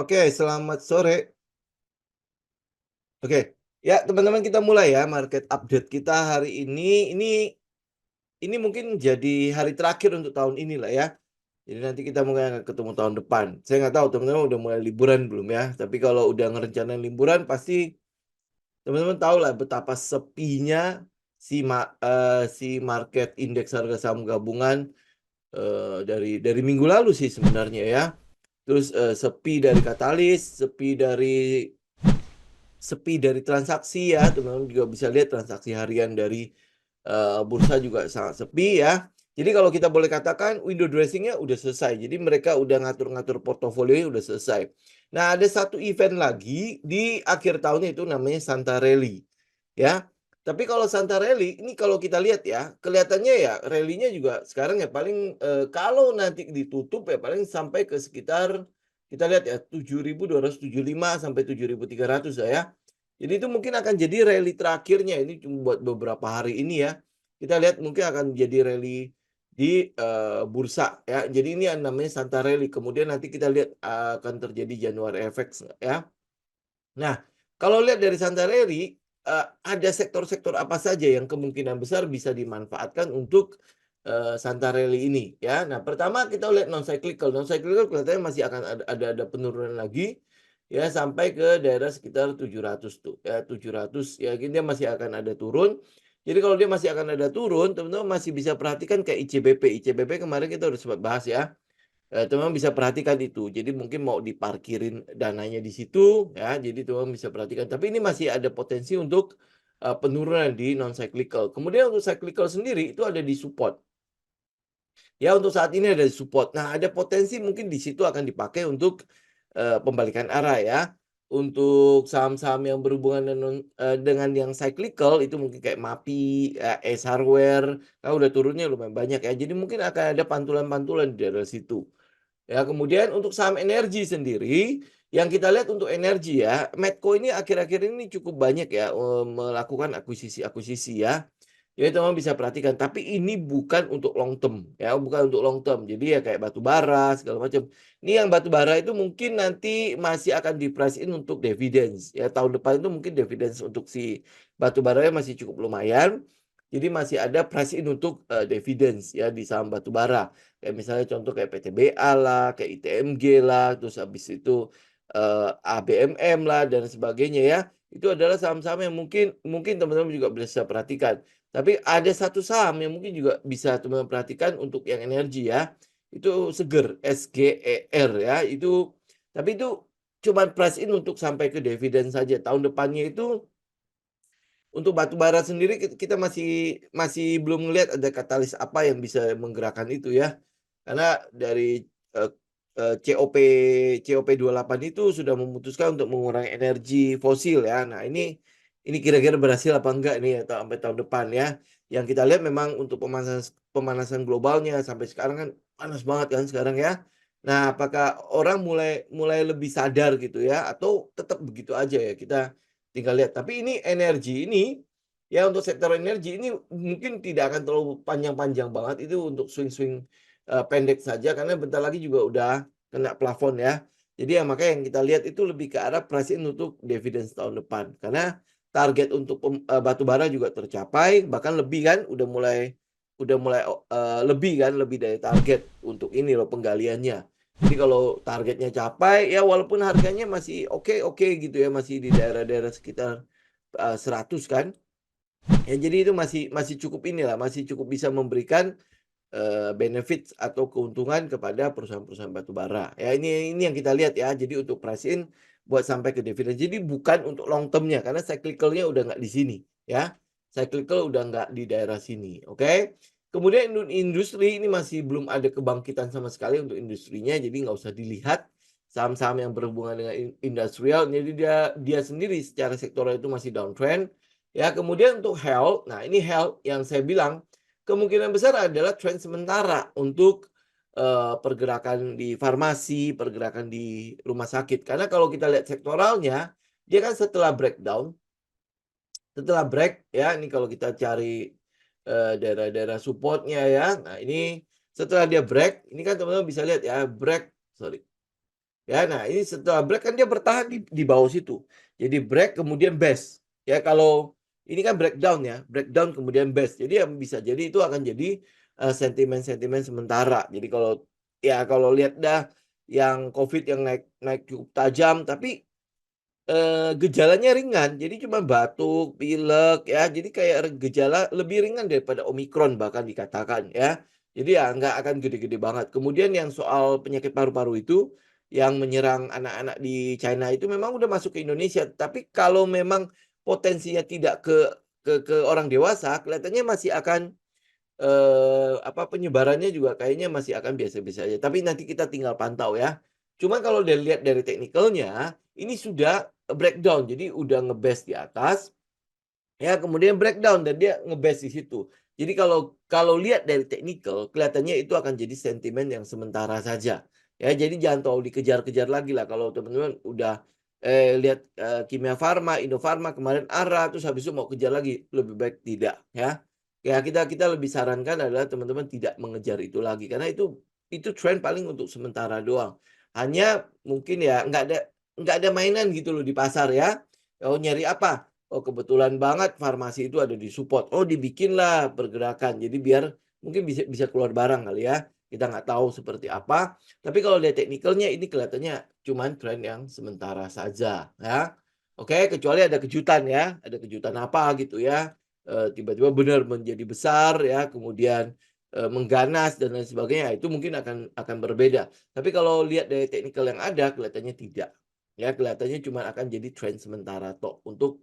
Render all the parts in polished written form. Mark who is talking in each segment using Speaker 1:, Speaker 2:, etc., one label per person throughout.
Speaker 1: Oke, selamat sore. Oke, ya teman-teman kita mulai ya market update kita hari ini. Ini mungkin jadi hari terakhir untuk tahun ini lah ya. Jadi nanti kita mungkin akan ketemu tahun depan. Saya nggak tahu teman-teman udah mulai liburan belum ya. Tapi kalau udah ngerencanain liburan pasti teman-teman tahu lah betapa sepinya si market indeks harga saham gabungan dari minggu lalu sih sebenarnya ya. Terus sepi dari katalis, sepi dari transaksi ya, teman-teman juga bisa lihat transaksi harian dari bursa juga sangat sepi ya. Jadi kalau kita boleh katakan window dressing-nya udah selesai. Jadi mereka udah ngatur-ngatur portofolio udah selesai. Nah, ada satu event lagi di akhir tahun itu namanya Santa Rally ya. Tapi kalau Santa Rally ini kalau kita lihat ya, kelihatannya ya rally-nya juga sekarang ya paling kalau nanti ditutup ya paling sampai ke sekitar kita lihat ya 7.275 sampai 7.300 ya. Jadi itu mungkin akan jadi rally terakhirnya ini cuma buat beberapa hari ini ya. Kita lihat mungkin akan jadi rally di bursa ya. Jadi ini yang namanya Santa Rally. Kemudian nanti kita lihat akan terjadi January FX ya. Nah, kalau lihat dari Santa Rally ada sektor-sektor apa saja yang kemungkinan besar bisa dimanfaatkan untuk Santa Rally ini ya. Nah, pertama kita lihat non cyclical. Non cyclical kelihatannya masih akan ada penurunan lagi ya sampai ke daerah sekitar 700 tuh ya 700 ya dia masih akan ada turun. Jadi kalau dia masih akan ada turun, teman-teman masih bisa perhatikan kayak ICBP. ICBP kemarin kita udah sempat bahas ya. Teman bisa perhatikan itu. Jadi mungkin mau diparkirin dananya di situ ya. Jadi teman bisa perhatikan. Tapi ini masih ada potensi untuk penurunan di non cyclical. Kemudian untuk cyclical sendiri itu ada di support. Ya untuk saat ini ada di support. Nah, ada potensi mungkin di situ akan dipakai untuk pembalikan arah ya. Untuk saham-saham yang berhubungan dengan yang cyclical itu mungkin kayak MAPI, Ace Hardware, kan udah turunnya lumayan banyak ya. Jadi mungkin akan ada pantulan-pantulan di daerah situ. Ya, kemudian untuk saham energi sendiri, yang kita lihat untuk energi ya, Medco ini akhir-akhir ini cukup banyak ya melakukan akuisisi-akuisisi ya. Jadi teman bisa perhatikan, tapi ini bukan untuk long term ya, bukan untuk long term. Jadi ya kayak batu bara segala macam. Ini yang batu bara itu mungkin nanti masih akan di-price in untuk dividends ya. Tahun depan itu mungkin dividends untuk si batu baranya masih cukup lumayan. Jadi masih ada price in untuk dividends ya di saham batu bara. Kayak misalnya contoh kayak PTBA lah, kayak ITMG lah, terus habis itu ABMM lah dan sebagainya ya. Itu adalah saham-saham yang mungkin teman-teman juga bisa perhatikan. Tapi ada satu saham yang mungkin juga bisa teman-teman perhatikan untuk yang energi ya. Itu Seger, SGER ya. Tapi itu cuma price in untuk sampai ke dividen saja. Tahun depannya itu untuk batu bara sendiri kita masih belum melihat ada katalis apa yang bisa menggerakkan itu ya. Karena dari COP28 itu sudah memutuskan untuk mengurangi energi fosil ya. Nah, ini kira-kira berhasil apa enggak nih atau sampai tahun depan ya. Yang kita lihat memang untuk pemanasan globalnya sampai sekarang kan panas banget kan sekarang ya. Nah, apakah orang mulai lebih sadar gitu ya atau tetap begitu aja ya kita tinggal lihat. Tapi ini energi ini ya untuk sektor energi ini mungkin tidak akan terlalu panjang-panjang banget itu untuk swing-swing pendek saja karena bentar lagi juga udah kena plafon ya. Jadi ya makanya yang kita lihat itu lebih ke arah price in untuk dividen tahun depan karena target untuk batu bara juga tercapai bahkan lebih kan udah mulai lebih kan lebih dari target untuk ini loh penggaliannya. Jadi kalau targetnya capai ya walaupun harganya masih oke gitu ya masih di daerah-daerah sekitar 100 kan. Ya jadi itu masih cukup inilah masih cukup bisa memberikan benefit atau keuntungan kepada perusahaan-perusahaan batubara. Ya ini yang kita lihat ya. Jadi untuk price in buat sampai ke dividen. Jadi bukan untuk long term-nya karena cyclical-nya udah nggak di sini ya. Cyclical udah nggak di daerah sini. Oke. Kemudian industri ini masih belum ada kebangkitan sama sekali untuk industrinya. Jadi nggak usah dilihat saham-saham yang berhubungan dengan industrial. Jadi dia sendiri secara sektoral itu masih downtrend. Ya, kemudian untuk health, nah ini health yang saya bilang kemungkinan besar adalah tren sementara untuk pergerakan di farmasi, pergerakan di rumah sakit. Karena kalau kita lihat sektoralnya, dia kan setelah breakdown, setelah break ya, ini kalau kita cari daerah-daerah supportnya ya. Nah ini setelah dia break, ini kan teman-teman bisa lihat ya, break, sorry. Ya, nah ini setelah break kan dia bertahan di bawah situ. Jadi break kemudian best. Ya kalau ini kan breakdown ya, breakdown kemudian best. Jadi yang bisa jadi itu akan jadi sentimen-sentimen sementara. Jadi kalau lihat dah yang COVID yang naik naik cukup tajam, tapi gejalanya ringan, jadi cuma batuk, pilek ya, jadi kayak gejala lebih ringan daripada Omikron bahkan dikatakan ya. Jadi ya nggak akan gede-gede banget. Kemudian yang soal penyakit paru-paru itu, yang menyerang anak-anak di China itu memang udah masuk ke Indonesia, tapi kalau memang potensinya tidak ke orang dewasa, kelihatannya masih akan penyebarannya juga kayaknya masih akan biasa-biasa aja, tapi nanti kita tinggal pantau ya. Cuma kalau dilihat dari teknikalnya, ini sudah breakdown, jadi udah nge-base di atas, ya kemudian breakdown dan dia nge-base di situ. Jadi kalau kalau lihat dari teknikal, kelihatannya itu akan jadi sentimen yang sementara saja. Ya, jadi jangan terlalu dikejar-kejar lagi lah kalau teman-teman udah lihat Kimia Farma, Indofarma kemarin arah, terus habis itu mau kejar lagi, lebih baik tidak ya. Ya kita lebih sarankan adalah teman-teman tidak mengejar itu lagi karena itu tren paling untuk sementara doang. Hanya mungkin ya nggak ada mainan gitu loh di pasar ya. Oh nyari apa? Oh kebetulan banget farmasi itu ada di support. Oh dibikinlah pergerakan. Jadi biar mungkin bisa bisa keluar barang kali ya. Kita nggak tahu seperti apa. Tapi kalau lihat teknikalnya ini kelihatannya cuman tren yang sementara saja ya. Oke, kecuali ada kejutan ya. Ada kejutan apa gitu ya. Tiba-tiba benar menjadi besar ya, kemudian mengganas dan lain sebagainya. Itu mungkin akan berbeda. Tapi kalau lihat dari teknikal yang ada kelihatannya tidak. Ya, kelihatannya cuma akan jadi tren sementara toh untuk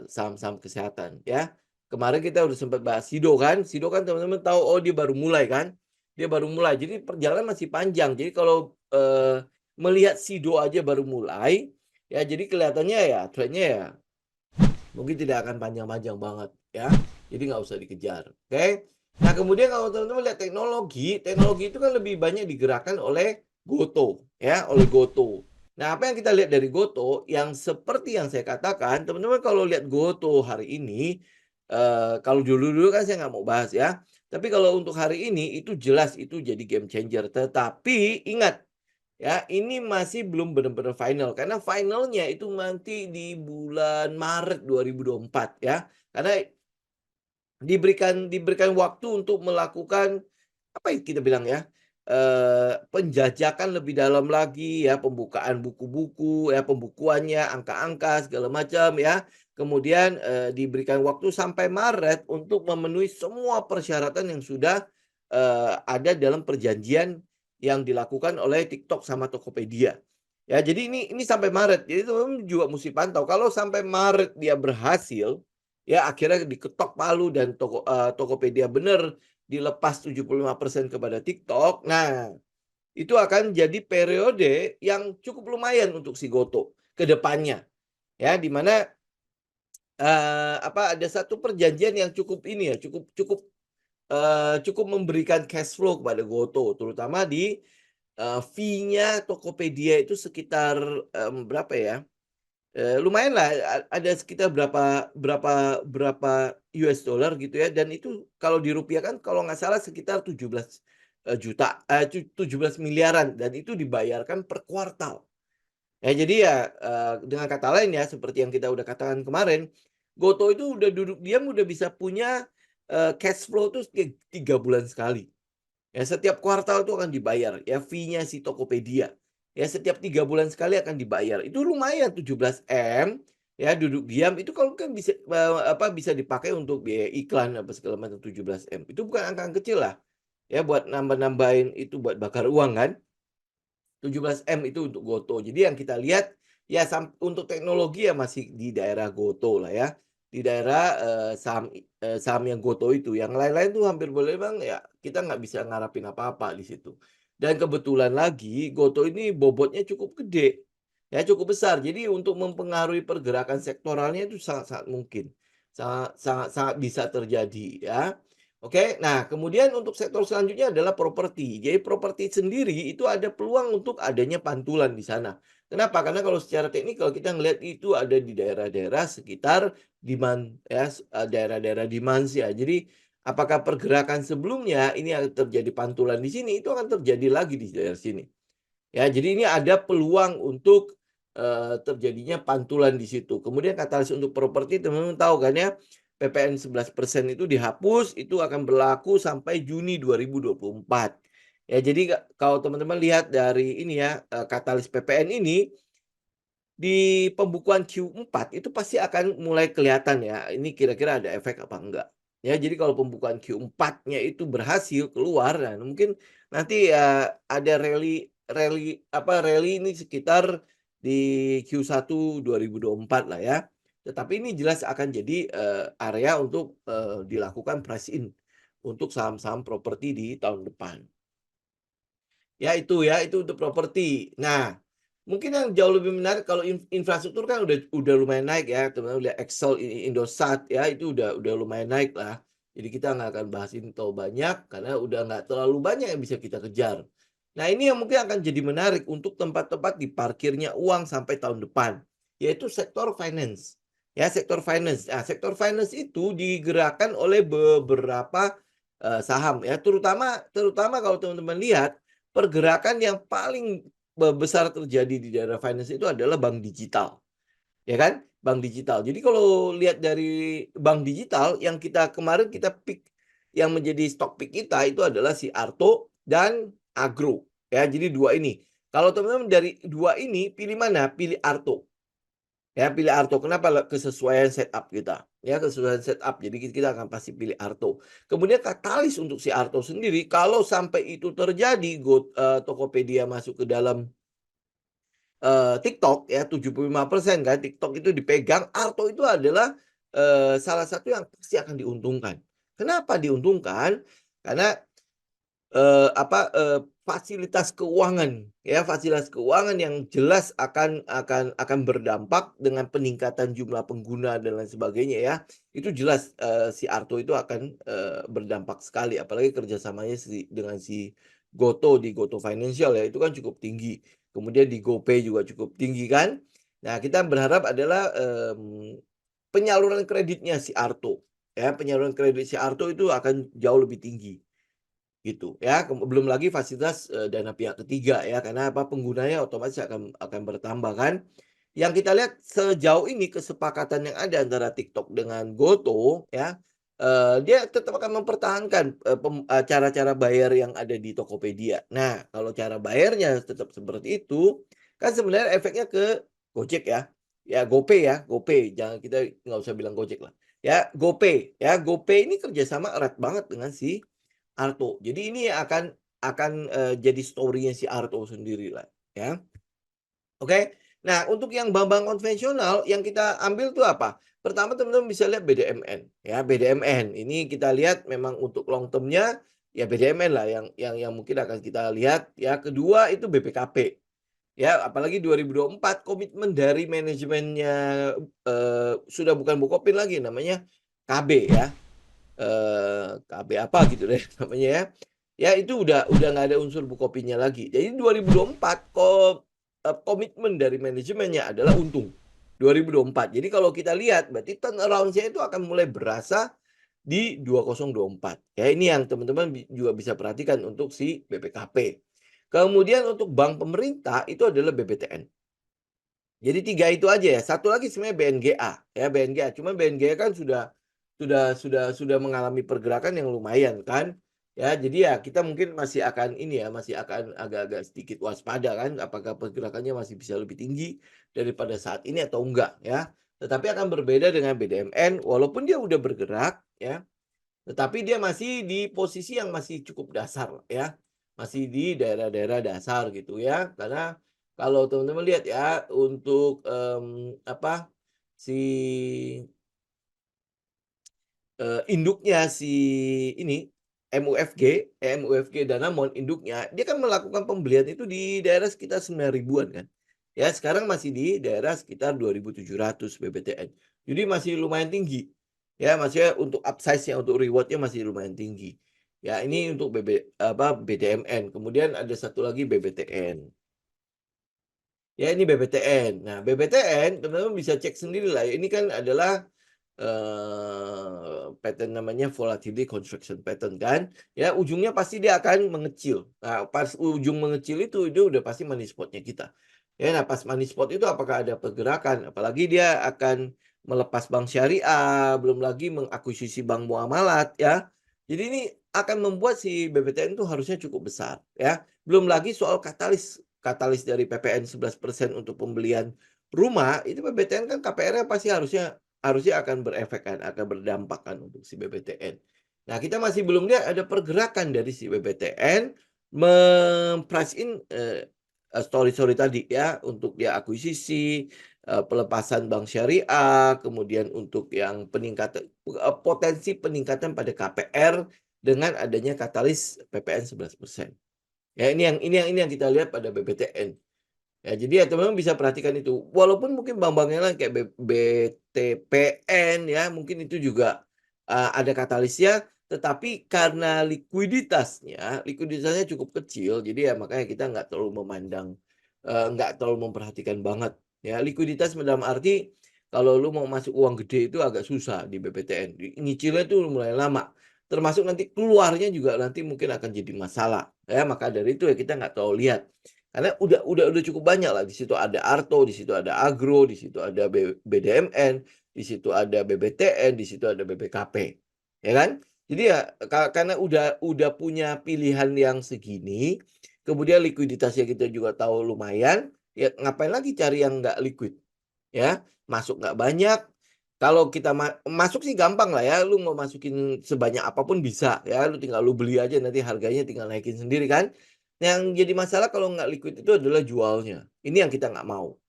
Speaker 1: saham-saham kesehatan ya. Kemarin kita udah sempat bahas Sido kan. Sido kan teman-teman tahu, oh dia baru mulai kan. Dia baru mulai. Jadi perjalanan masih panjang. Jadi kalau melihat Sido aja baru mulai, ya jadi kelihatannya ya trennya ya mungkin tidak akan panjang-panjang banget ya. Jadi nggak usah dikejar. Oke. Nah kemudian kalau teman-teman lihat teknologi, teknologi itu kan lebih banyak digerakkan oleh Goto ya, oleh Goto. Nah apa yang kita lihat dari Goto, yang seperti yang saya katakan, teman-teman kalau lihat Goto hari ini, kalau dulu-dulu kan saya nggak mau bahas ya. Tapi kalau untuk hari ini itu jelas itu jadi game changer. Tetapi ingat ya, ini masih belum benar-benar final, karena finalnya itu nanti di bulan Maret 2024 ya. Karena diberikan waktu untuk melakukan, apa ya kita bilang ya, penjajakan lebih dalam lagi ya, pembukaan buku-buku ya, pembukuannya, angka-angka segala macam ya. Kemudian, diberikan waktu sampai Maret untuk memenuhi semua persyaratan yang sudah, ada dalam perjanjian yang dilakukan oleh TikTok sama Tokopedia. Ya, jadi ini sampai Maret. Jadi teman-teman juga mesti pantau. Kalau sampai Maret dia berhasil, ya akhirnya diketok palu dan Tokopedia benar dilepas 75% kepada TikTok. Nah, itu akan jadi periode yang cukup lumayan untuk si Goto ke depannya. Ya, di mana ada satu perjanjian yang cukup ini ya, cukup cukup cukup memberikan cash flow kepada Goto, terutama di fee-nya Tokopedia itu sekitar berapa ya? Lumayanlah, ada sekitar berapa berapa berapa US dollar gitu ya, dan itu kalau dirupiahkan kalau nggak salah sekitar 17 juta, 17 miliaran dan itu dibayarkan per kuartal. Ya jadi ya, dengan kata lain ya seperti yang kita udah katakan kemarin, Goto itu udah duduk diam udah bisa punya, cash flow tuh 3 bulan sekali. Ya setiap kuartal itu akan dibayar ya fee-nya si Tokopedia. Ya setiap 3 bulan sekali akan dibayar. Itu lumayan 17 M ya duduk diam itu kalau kan bisa, bisa dipakai untuk biaya iklan apa segala macam 17 M. Itu bukan angka yang kecil lah. Ya buat nambah-nambahin itu buat bakar uang kan. 17 M itu untuk Goto. Jadi yang kita lihat ya untuk teknologi ya masih di daerah Goto lah ya. Di daerah saham yang Goto itu. Yang lain-lain tuh hampir boleh bang ya kita nggak bisa ngarapin apa-apa di situ. Dan kebetulan lagi Goto ini bobotnya cukup gede. Ya cukup besar. Jadi untuk mempengaruhi pergerakan sektoralnya itu sangat-sangat mungkin. Sangat sangat sangat bisa terjadi ya. Oke, nah kemudian untuk sektor selanjutnya adalah properti. Jadi properti sendiri itu ada peluang untuk adanya pantulan di sana. Kenapa? Karena kalau secara teknikal kita ngelihat itu ada di daerah-daerah sekitar demand ya, daerah-daerah demand ya. Jadi apakah pergerakan sebelumnya ini akan terjadi pantulan di sini, itu akan terjadi lagi di daerah sini. Ya, jadi ini ada peluang untuk terjadinya pantulan di situ. Kemudian katalis untuk properti teman-teman tahu kan ya, PPN 11% itu dihapus, itu akan berlaku sampai Juni 2024. Ya, jadi kalau teman-teman lihat dari ini ya, katalis PPN ini di pembukuan Q4 itu pasti akan mulai kelihatan ya, ini kira-kira ada efek apa enggak. Ya, jadi kalau pembukuan Q4-nya itu berhasil keluar, nah mungkin nanti ya ada rally ini sekitar di Q1 2024 lah ya. Tetapi ini jelas akan jadi area untuk dilakukan price in untuk saham-saham properti di tahun depan. Ya, itu untuk properti. Nah, mungkin yang jauh lebih menarik kalau infrastruktur kan udah lumayan naik ya, teman-teman lihat Excel, Indosat ya, itu udah lumayan naik lah. Jadi kita nggak akan bahas ini terlalu banyak, karena udah nggak terlalu banyak yang bisa kita kejar. Nah, ini yang mungkin akan jadi menarik untuk tempat-tempat diparkirnya uang sampai tahun depan, yaitu sektor finance. Ya, sektor finance. Nah, sektor finance itu digerakkan oleh beberapa saham ya, terutama kalau teman-teman lihat pergerakan yang paling besar terjadi di daerah finance itu adalah bank digital, ya kan? Bank digital. Jadi kalau lihat dari bank digital yang kemarin kita pick, yang menjadi stok pick kita itu adalah si Arto dan Agro, ya. Jadi dua ini. Kalau teman-teman dari dua ini pilih mana? Pilih Arto. Ya, pilih Arto. Kenapa? Kesesuaian setup kita. Ya, kesesuaian setup. Jadi kita akan pasti pilih Arto. Kemudian katalis untuk si Arto sendiri, kalau sampai itu terjadi, Tokopedia masuk ke dalam TikTok ya, 75% kan TikTok itu dipegang, Arto itu adalah salah satu yang pasti akan diuntungkan. Kenapa diuntungkan? Karena fasilitas keuangan ya, fasilitas keuangan yang jelas akan berdampak dengan peningkatan jumlah pengguna dan lain sebagainya ya. Itu jelas si Arto itu akan berdampak sekali, apalagi kerjasamanya dengan si Goto di Goto Financial ya, itu kan cukup tinggi. Kemudian di GoPay juga cukup tinggi kan. Nah, kita berharap adalah penyaluran kreditnya si Arto ya, penyaluran kredit si Arto itu akan jauh lebih tinggi gitu ya. Belum lagi fasilitas dana pihak ketiga ya, karena penggunanya otomatis akan bertambah kan. Yang kita lihat sejauh ini kesepakatan yang ada antara TikTok dengan Goto ya, dia tetap akan mempertahankan cara-cara bayar yang ada di Tokopedia. Nah, kalau cara bayarnya tetap seperti itu, kan sebenarnya efeknya ke Gojek ya. Ya GoPay ya, GoPay, jangan, kita nggak usah bilang Gojek lah. Ya GoPay, ya GoPay ini kerjasama erat banget dengan si Arto. Jadi ini akan jadi story-nya si Arto sendiri lah ya. Oke. Nah, untuk yang bank-bank konvensional yang kita ambil tuh apa? Pertama teman-teman bisa lihat BDMN ya, BDMN. Ini kita lihat memang untuk long term-nya ya BDMN lah yang mungkin akan kita lihat ya. Kedua itu BPKP. Ya, apalagi 2024 komitmen dari manajemennya sudah bukan Bukopin lagi, namanya KB ya. KB apa gitu deh namanya ya. Ya itu udah nggak ada unsur Bukopinnya lagi. Jadi 2024 komitmen dari manajemennya adalah untung. 2024. Jadi kalau kita lihat berarti turnaround-nya itu akan mulai berasa di 2024. Ya ini yang teman-teman juga bisa perhatikan untuk si BPKP. Kemudian untuk bank pemerintah itu adalah BBTN. Jadi 3 itu aja ya. Satu lagi sebenarnya BNGA ya, BNGA. Cuma BNGA kan sudah mengalami pergerakan yang lumayan kan. Ya, jadi ya kita mungkin masih akan ini ya, masih akan agak-agak sedikit waspada kan, apakah pergerakannya masih bisa lebih tinggi daripada saat ini atau enggak ya. Tetapi akan berbeda dengan BDMN, walaupun dia udah bergerak ya, tetapi dia masih di posisi yang masih cukup dasar ya. Masih di daerah-daerah dasar gitu ya. Karena kalau teman-teman lihat ya untuk si induknya si ini MUFG Danamon induknya, dia kan melakukan pembelian itu di daerah sekitar 9 ribuan kan. Ya, sekarang masih di daerah sekitar 2.700 BBTN. Jadi masih lumayan tinggi. Ya, maksudnya untuk upsize-nya, untuk reward-nya masih lumayan tinggi. Ya, ini untuk BDMN. Kemudian ada satu lagi BBTN. Ya, ini BBTN. Nah, BBTN teman-teman bisa cek sendiri lah. Ini kan adalah pattern namanya volatility contraction pattern kan, ya ujungnya pasti dia akan mengecil. Nah, pas ujung mengecil itu dia udah pasti money spot-nya kita. Ya, nah pas money spot itu apakah ada pergerakan, apalagi dia akan melepas bank syariah, belum lagi mengakuisisi bank muamalat ya. Jadi ini akan membuat si BBTN itu harusnya cukup besar ya. Belum lagi soal katalis dari PPN 11% untuk pembelian rumah, itu BBTN kan KPR-nya pasti harusnya akan berefek kan, akan berdampak kan untuk si BBTN. Nah, kita masih belum lihat ada pergerakan dari si BBTN memprice in story-story tadi ya, untuk dia akuisisi, pelepasan bank syariah, kemudian untuk yang peningkatan potensi peningkatan pada KPR dengan adanya katalis PPN 11%. Ya, ini yang kita lihat pada BBTN. Ya, jadi ya teman-teman bisa perhatikan itu. Walaupun mungkin bank-bank yang lain kayak BTPN ya, mungkin itu juga ada katalisnya, tetapi karena likuiditasnya cukup kecil, jadi ya makanya kita nggak terlalu memandang, nggak terlalu memperhatikan banget. Ya, likuiditas dalam arti kalau lu mau masuk uang gede itu agak susah di BPTN. Nyicilnya itu mulai lama. Termasuk nanti keluarnya juga nanti mungkin akan jadi masalah. Ya, maka dari itu ya kita nggak terlalu lihat. Karena udah cukup banyak lah, di situ ada Arto, di situ ada Agro, di situ ada BDMN, di situ ada BBTN, di situ ada BBKP. Ya kan? Jadi ya karena udah punya pilihan yang segini, kemudian likuiditasnya kita juga tahu lumayan, ya ngapain lagi cari yang nggak liquid? Ya, masuk nggak banyak. Kalau kita masuk sih gampang lah ya, lu mau masukin sebanyak apapun bisa ya, lu tinggal lu beli aja nanti harganya tinggal naikin sendiri kan. Yang jadi masalah kalau nggak liquid itu adalah jualnya. Ini yang kita nggak mau.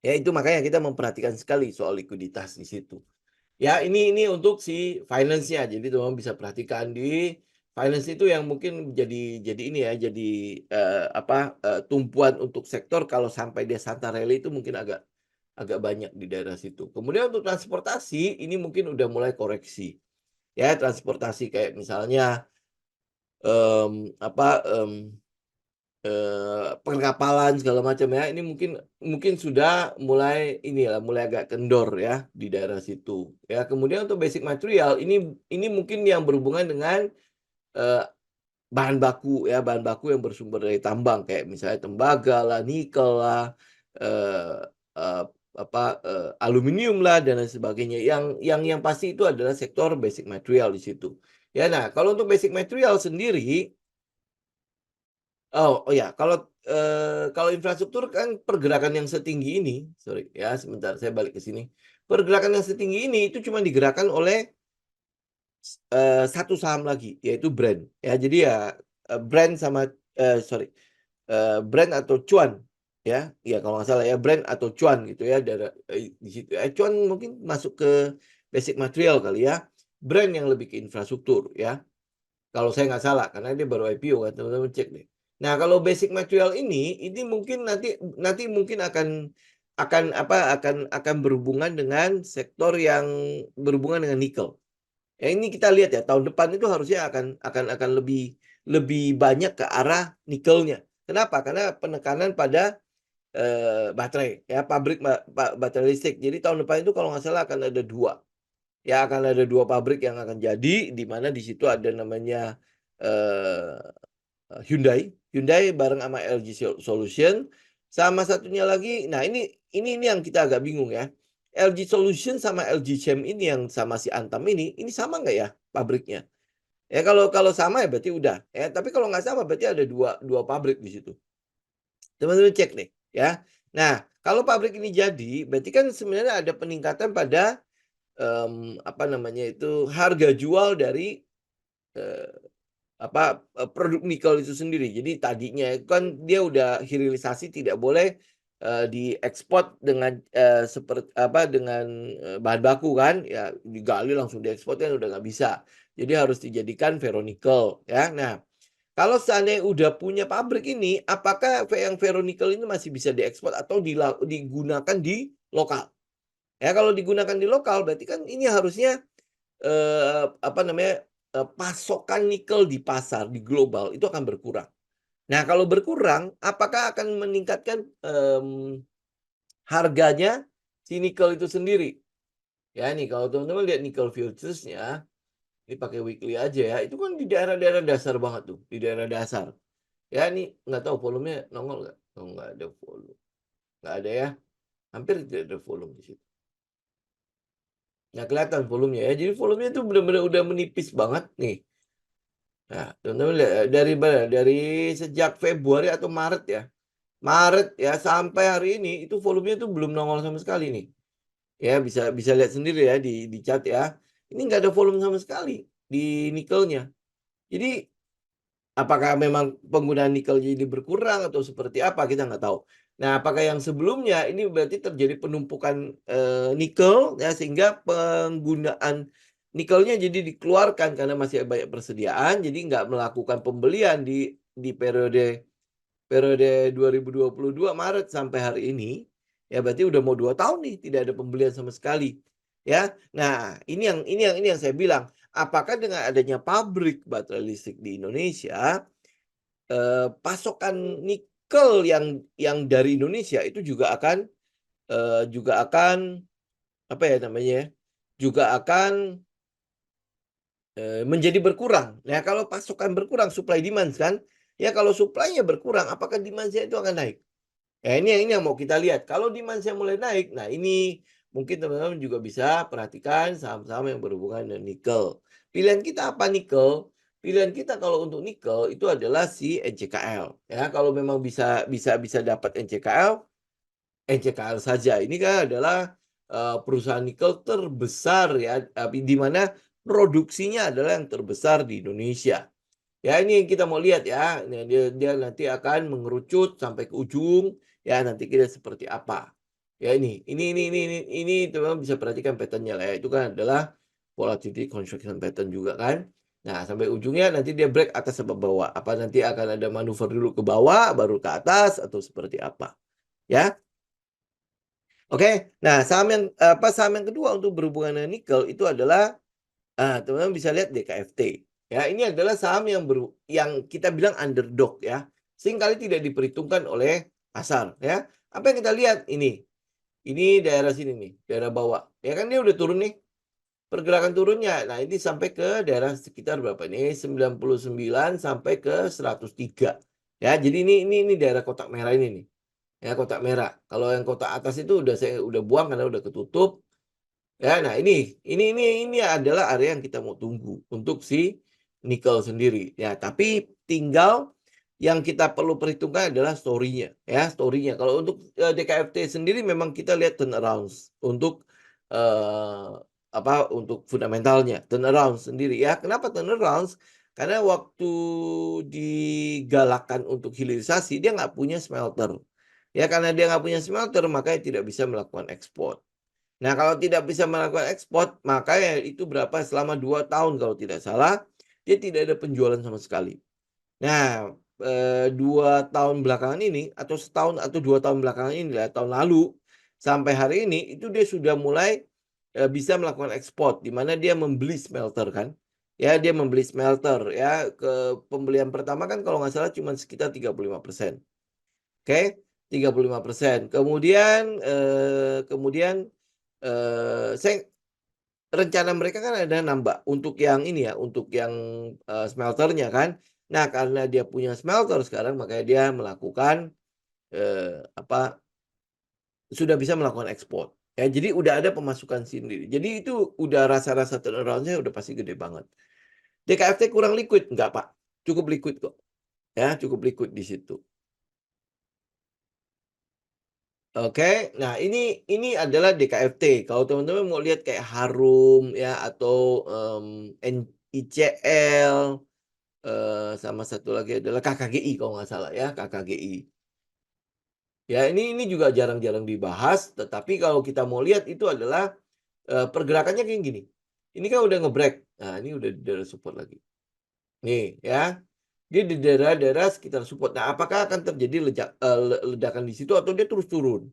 Speaker 1: Ya itu makanya kita memperhatikan sekali soal likuiditas di situ. Ya ini untuk si finance-nya. Jadi teman-teman bisa perhatikan di finance itu yang mungkin jadi ini ya, jadi tumpuan untuk sektor kalau sampai dia Santa Rally itu mungkin agak banyak di daerah situ. Kemudian untuk transportasi ini mungkin udah mulai koreksi. Ya, transportasi kayak misalnya perkapalan segala macam ya. Ini mungkin sudah mulai mulai agak kendor ya di daerah situ. Ya, kemudian untuk basic material ini mungkin yang berhubungan dengan eh, bahan baku ya, bahan baku yang bersumber dari tambang kayak misalnya tembaga lah, nikel lah, eh, eh, aluminium lah dan lain sebagainya. Yang pasti itu adalah sektor basic material di situ. Ya, nah kalau untuk basic material sendiri, oh ya, kalau infrastruktur kan pergerakan yang setinggi ini, sorry ya, sebentar saya balik ke sini. Pergerakan yang setinggi ini itu cuma digerakkan oleh satu saham lagi, yaitu Brand. Ya, jadi ya Brand sama sorry, Brand atau Cuan, ya, ya kalau nggak salah ya Brand atau Cuan gitu ya, di situ. Cuan mungkin masuk ke basic material kali ya. Brand yang lebih ke infrastruktur ya. Kalau saya nggak salah, karena dia baru IPO kan, teman-teman cek deh. Nah, kalau basic material ini mungkin nanti mungkin akan berhubungan dengan sektor yang berhubungan dengan nikel. Ya ini kita lihat ya, tahun depan itu harusnya akan lebih banyak ke arah nikelnya. Kenapa? Karena penekanan pada baterai ya, pabrik baterai listrik. Jadi tahun depan itu kalau nggak salah akan ada dua. Ya akan ada dua pabrik yang akan jadi, di mana di situ ada namanya eh, Hyundai bareng sama LG Solution, sama satunya lagi. Nah ini yang kita agak bingung ya. LG Solution sama LG Chem ini yang sama si Antam ini sama nggak ya pabriknya? Ya kalau sama ya berarti udah. Ya tapi kalau nggak sama berarti ada dua pabrik di situ. Teman-teman cek nih ya. Nah kalau pabrik ini jadi, berarti kan sebenarnya ada peningkatan pada harga jual dari eh, produk nikel itu sendiri. Jadi tadinya kan dia udah hilirisasi, tidak boleh diekspor dengan seperti dengan bahan baku kan, ya digali langsung diekspor kan udah nggak bisa. Jadi harus dijadikan ferronikel ya. Nah, kalau seandainya udah punya pabrik ini, apakah yang ferronikel ini masih bisa diekspor atau digunakan di lokal? Ya kalau digunakan di lokal berarti kan ini harusnya pasokan nikel di pasar di global itu akan berkurang. Nah kalau berkurang, apakah akan meningkatkan harganya si nikel itu sendiri? Ya nih kalau teman-teman lihat nikel futures-nya, ini pakai weekly aja ya, itu kan di daerah-daerah dasar banget tuh, di daerah dasar. Ya ini nggak tahu volumenya nongol nggak? Oh, nggak ada volume. Nggak ada ya, hampir tidak ada volume di situ. Nggak kelihatan volumenya ya, jadi volumenya itu benar-benar udah menipis banget nih. Nah, teman-teman lihat dari mana? Dari sejak Februari atau Maret ya. Maret ya sampai hari ini itu volumenya itu belum nongol sama sekali nih. Ya bisa bisa lihat sendiri ya di chat ya. Ini nggak ada volume sama sekali di nikelnya. Jadi apakah memang penggunaan nikel jadi berkurang atau seperti apa kita nggak tahu. Nah, apakah yang sebelumnya ini berarti terjadi penumpukan nikel ya sehingga penggunaan nikelnya jadi dikeluarkan karena masih banyak persediaan, jadi nggak melakukan pembelian di periode 2022 Maret sampai hari ini, ya berarti udah mau 2 tahun nih tidak ada pembelian sama sekali. Ya. Nah, ini yang saya bilang, apakah dengan adanya pabrik baterai listrik di Indonesia, pasokan nikel yang dari Indonesia itu juga akan apa ya namanya ya, juga akan menjadi berkurang. Nah, kalau pasokan berkurang, supply demand kan, ya kalau supply-nya berkurang, apakah demand-nya itu akan naik? Ya ini yang mau kita lihat. Kalau demand-nya mulai naik, nah ini mungkin teman-teman juga bisa perhatikan saham-saham yang berhubungan dengan nikel. Pilihan kita apa nikel? Pilihan kita kalau untuk nikel itu adalah si NCKL. Ya, kalau memang bisa dapat NCKL saja. Ini kan adalah perusahaan nikel terbesar ya, tapi di mana produksinya adalah yang terbesar di Indonesia. Ya ini yang kita mau lihat ya. Nah, dia nanti akan mengerucut sampai ke ujung. Ya nanti kita seperti apa. Ya ini teman-teman bisa perhatikan patternnya lah ya. Itu kan adalah volatility construction pattern juga kan. Nah sampai ujungnya nanti dia break atas atau bawah. Apa nanti akan ada manuver dulu ke bawah baru ke atas atau seperti apa. Ya. Oke. Nah saham yang kedua untuk berhubungan dengan nikel itu adalah teman-teman bisa lihat DKFT. Ya, ini adalah saham yang kita bilang underdog ya. Seringkali tidak diperhitungkan oleh pasar ya. Apa yang kita lihat ini? Ini daerah sini nih, daerah bawah. Ya kan dia udah turun nih. Pergerakan turunnya. Nah, ini sampai ke daerah sekitar berapa ini? 99 sampai ke 103. Ya, jadi ini daerah kotak merah ini nih. Ya, kotak merah. Kalau yang kotak atas itu saya udah buang karena udah ketutup. Ya, nah ini adalah area yang kita mau tunggu untuk si nikel sendiri. Ya, tapi tinggal yang kita perlu perhitungkan adalah story-nya, ya, story-nya. Kalau untuk DKFT sendiri memang kita lihat turnarounds untuk eh, untuk fundamentalnya, turnaround sendiri ya. Kenapa turnarounds? Karena waktu digalakkan untuk hilirisasi dia nggak punya smelter. Ya, karena dia nggak punya smelter makanya tidak bisa melakukan ekspor. Nah, kalau tidak bisa melakukan ekspor, maka itu berapa selama 2 tahun kalau tidak salah, dia tidak ada penjualan sama sekali. Nah, 2 tahun belakangan ini atau setahun atau 2 tahun belakangan ini ya, tahun lalu sampai hari ini itu dia sudah mulai bisa melakukan ekspor di mana dia membeli smelter kan. Ya, dia membeli smelter ya, ke pembelian pertama kan kalau nggak salah cuma sekitar 35%. Oke, 35%. Kemudian rencana mereka kan ada nambah untuk yang ini ya, untuk yang smelternya kan. Nah, karena dia punya smelter sekarang makanya dia melakukan sudah bisa melakukan ekspor. Ya, jadi udah ada pemasukan sendiri. Jadi itu udah rasa-rasa turnaround-nya udah pasti gede banget. DKFT kurang liquid enggak, Pak? Cukup liquid kok. Ya, cukup liquid di situ. Oke, nah ini adalah DKFT. Kalau teman-teman mau lihat kayak Harum ya atau ICL, sama satu lagi adalah KKGI kalau nggak salah ya, KKGI. Ya ini juga jarang-jarang dibahas, tetapi kalau kita mau lihat itu adalah pergerakannya kayak gini. Ini kan udah nge-break. Nah, ini udah di daerah support lagi. Nih ya. Dia di daerah-daerah sekitar support. Nah, apakah akan terjadi ledakan di situ atau dia terus turun?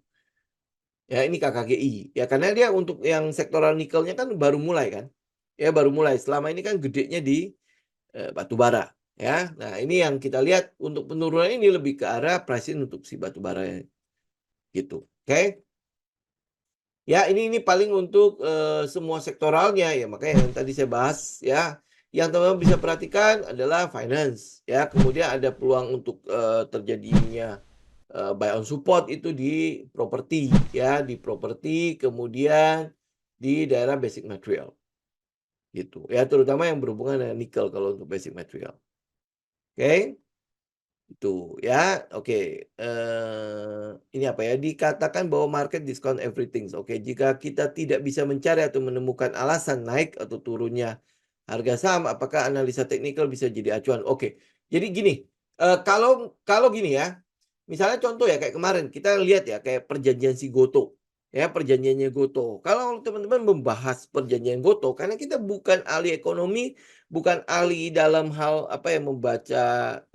Speaker 1: Ya ini KKGI. Ya karena dia untuk yang sektoral nikelnya kan baru mulai kan. Ya baru mulai. Selama ini kan gedenya di batu bara. Ya. Nah ini yang kita lihat untuk penurunan ini lebih ke arah pricing untuk si batu bara gitu. Oke. Ya, ini paling untuk, semua sektoralnya ya, makanya yang tadi saya bahas ya. Yang teman-teman bisa perhatikan adalah finance ya, kemudian ada peluang untuk, terjadinya, buy on support itu di properti ya, di properti kemudian di daerah basic material, gitu. Ya, terutama yang berhubungan dengan nikel kalau untuk basic material. Oke? Itu ya, oke, ini apa ya, dikatakan bahwa market discount everything. Oke, jika kita tidak bisa mencari atau menemukan alasan naik atau turunnya harga saham, apakah analisa teknikal bisa jadi acuan? Oke, jadi gini, kalau kalau gini ya, misalnya contoh ya kayak kemarin kita lihat ya kayak perjanjian si Gotoh, ya perjanjiannya Gotoh. Kalau teman-teman membahas perjanjian Gotoh karena kita bukan ahli ekonomi, bukan ahli dalam hal apa ya, membaca,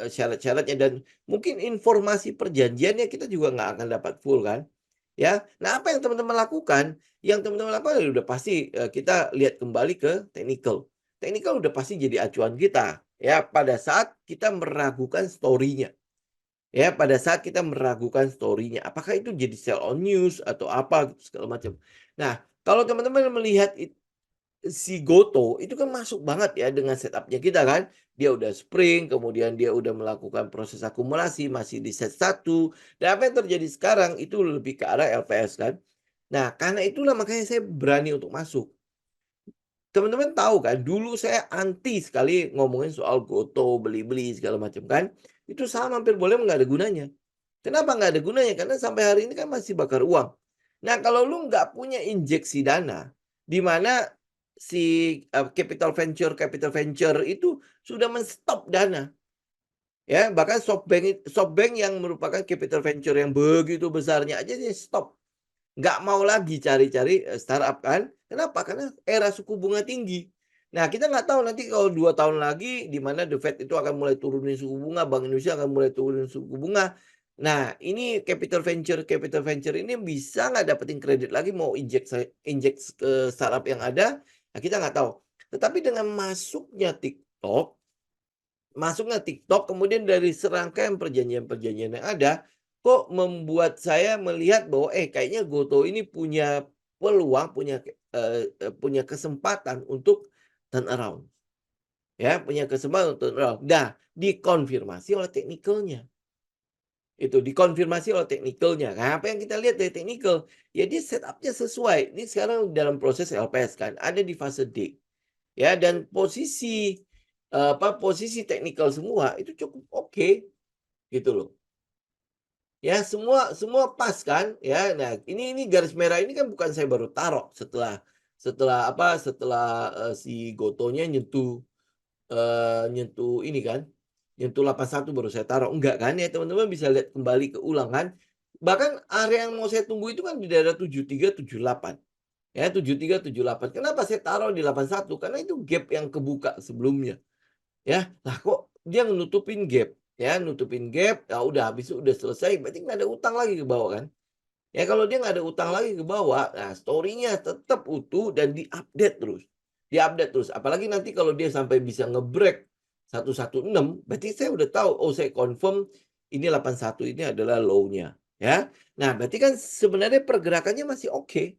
Speaker 1: syarat-syaratnya dan mungkin informasi perjanjiannya kita juga nggak akan dapat full kan, ya. Nah, apa yang teman-teman lakukan, yang teman-teman lakukan ya udah pasti, kita lihat kembali ke technical. Technical udah pasti jadi acuan kita, ya, pada saat kita meragukan story-nya, ya, pada saat kita meragukan story-nya. Apakah itu jadi sell on news atau apa gitu segala macam. Nah, kalau teman-teman melihat si Gotoh itu kan masuk banget ya dengan setup-nya kita kan. Dia udah spring, kemudian dia udah melakukan proses akumulasi, masih di set 1. Dan apa yang terjadi sekarang itu lebih ke arah LPS kan. Nah, karena itulah makanya saya berani untuk masuk. Teman-teman tahu kan, dulu saya anti sekali ngomongin soal Gotoh, beli-beli segala macam kan. Itu saham hampir boleh nggak ada gunanya. Kenapa nggak ada gunanya? Karena sampai hari ini kan masih bakar uang. Nah, kalau lu nggak punya injeksi dana, di mana si, capital venture itu sudah men-stop dana, ya. Bahkan SoftBank yang merupakan capital venture yang begitu besarnya aja dia stop. Nggak mau lagi cari-cari, startup kan. Kenapa? Karena era suku bunga tinggi. Nah, kita nggak tahu nanti kalau 2 tahun lagi di mana The Fed itu akan mulai turunin suku bunga, Bank Indonesia akan mulai turunin suku bunga. Nah, ini capital venture ini bisa nggak dapetin kredit lagi mau injek ke startup yang ada, nah kita nggak tahu. Tetapi dengan masuknya TikTok kemudian dari serangkaian perjanjian-perjanjian yang ada, kok membuat saya melihat bahwa, kayaknya Gotoh ini punya peluang, punya kesempatan untuk turn around, ya, punya kesempatan untuk turn around. Nah, dikonfirmasi oleh teknikalnya, itu, dikonfirmasi oleh teknikalnya. Nah, apa yang kita lihat dari teknikal, ya dia setup-nya sesuai. Ini sekarang dalam proses LPS kan, ada di fase D. Ya, dan posisi teknikal semua itu cukup oke, gitu loh. Ya, semua semua pas kan, ya. Nah, ini garis merah ini kan bukan saya baru taruh setelah setelah apa, setelah, si Gotohnya nyentuh, nyentuh ini kan, nyentuh 81 baru saya taruh, enggak kan, ya teman-teman bisa lihat kembali ke ulang kan. Bahkan area yang mau saya tunggu itu kan di daerah 73, 78. Ya, 73, 78. Kenapa saya taruh di 81? Karena itu gap yang kebuka sebelumnya. Ya, lah kok dia nutupin gap, ya nutupin gap, ya udah habis itu udah selesai berarti nggak ada utang lagi ke bawah kan. Ya kalau dia nggak ada utang lagi ke bawah, nah story-nya tetap utuh dan diupdate terus. Diupdate terus, apalagi nanti kalau dia sampai bisa nge-break 116 berarti saya udah tahu, oh saya confirm ini 81 ini adalah low-nya, ya. Nah berarti kan sebenarnya pergerakannya masih oke.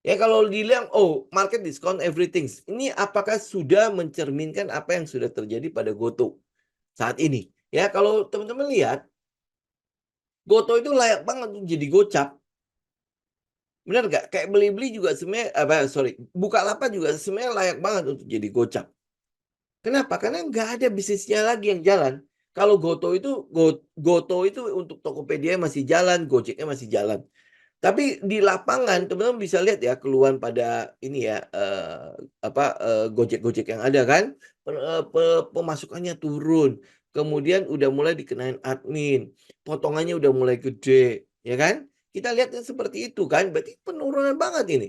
Speaker 1: Ya kalau dibilang, "Oh, market discount everything." Ini apakah sudah mencerminkan apa yang sudah terjadi pada Gotoh saat ini? Ya kalau teman-teman lihat, Gotoh itu layak banget untuk jadi gocap, bener nggak? Kayak Blibli juga sebenarnya Bukalapak juga sebenarnya layak banget untuk jadi gocap. Kenapa? Karena nggak ada bisnisnya lagi yang jalan. Kalau Gotoh itu untuk Tokopedia masih jalan, Gojeknya masih jalan. Tapi di lapangan teman-teman bisa lihat ya keluhan pada ini ya, Gojek-Gojek yang ada kan, pemasukannya turun, kemudian udah mulai dikenain admin, potongannya udah mulai gede, ya kan? Kita lihatnya seperti itu kan, berarti penurunan banget ini.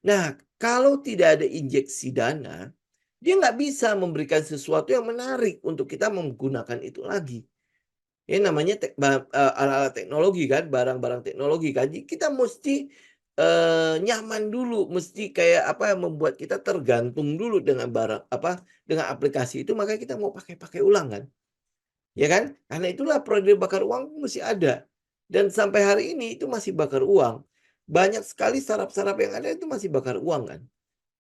Speaker 1: Nah, kalau tidak ada injeksi dana, dia nggak bisa memberikan sesuatu yang menarik untuk kita menggunakan itu lagi. Ya namanya alat-alat teknologi kan, barang-barang teknologi kan. Jadi kita mesti, nyaman dulu, mesti kayak apa, membuat kita tergantung dulu dengan barang apa, dengan aplikasi itu makanya kita mau pakai-pakai ulang kan, ya kan? Karena itulah proyek bakar uang mesti ada, dan sampai hari ini itu masih bakar uang. banyak sekali startup-startup yang ada itu masih bakar uang kan.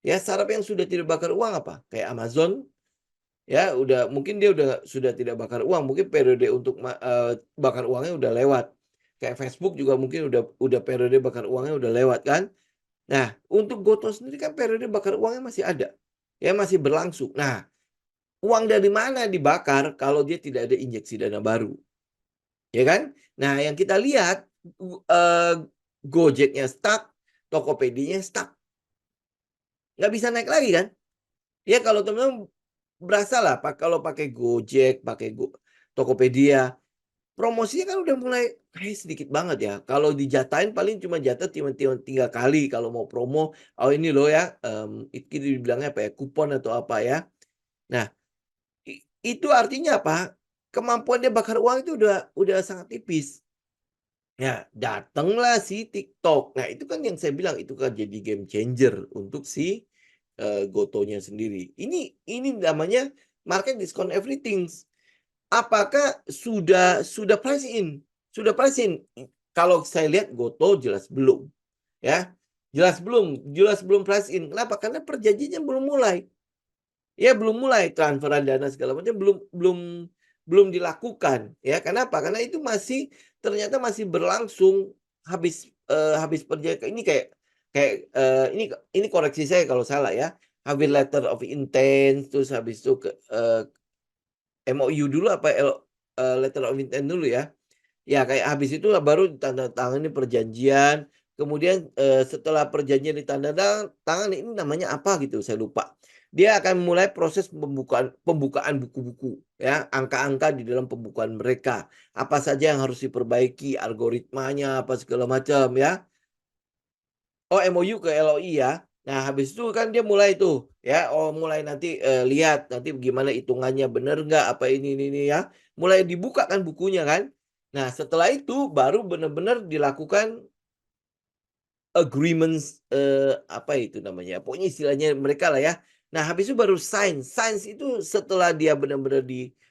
Speaker 1: Ya, startup yang sudah tidak bakar uang apa? Kayak Amazon, ya mungkin dia sudah tidak bakar uang, mungkin periode untuk bakar uangnya udah lewat. Kayak Facebook juga mungkin udah periode bakar uangnya udah lewat kan. Nah, untuk Gotoh sendiri kan periode bakar uangnya masih ada, ya masih berlangsung. Nah, uang dari mana dibakar kalau dia tidak ada injeksi dana baru, ya kan? Nah, yang kita lihat Gojeknya stuck, Tokopedia-nya stuck, nggak bisa naik lagi kan? Ya kalau teman-teman berasa lah, kalau pakai Gojek, pakai Tokopedia, promosinya kan udah mulai kayak sedikit banget ya. Kalau dijatahin paling cuma jatah cuma 3 kali kalau mau promo. Oh ini loh ya, itu dibilangnya apa ya, kupon atau apa ya. Nah, itu artinya apa? Kemampuan dia bakar uang itu udah sangat tipis. Ya, datanglah si TikTok. Nah, itu kan yang saya bilang itu kan jadi game changer untuk si Gotohnya sendiri. Ini namanya market discount everything. Apakah sudah price in? Sudah price in. Kalau saya lihat Gotoh jelas belum, ya. Jelas belum price in. Kenapa? Karena perjanjiannya belum mulai. Ya belum mulai transferan dana segala macam belum dilakukan, ya. Kenapa? Karena itu ternyata masih berlangsung habis perjanjian ini kayak, ini koreksi saya kalau salah ya. Habis letter of intent, terus habis itu MOU dulu apa letter of intent dulu ya. Ya kayak habis itu baru ditandatangani perjanjian, kemudian, setelah perjanjian ditandatangani ini namanya apa gitu saya lupa. Dia akan mulai proses pembukaan buku-buku ya, angka-angka di dalam pembukaan mereka. Apa saja yang harus diperbaiki, algoritmanya apa segala macam ya. Oh MOU ke LOI ya. Nah habis itu kan dia mulai tuh ya, mulai nanti, lihat nanti gimana hitungannya bener nggak apa ini ya. Mulai dibuka kan bukunya kan. Nah setelah itu baru benar-benar dilakukan agreements, apa itu namanya, pokoknya istilahnya mereka lah ya. Nah habis itu baru sign, itu setelah dia benar-benar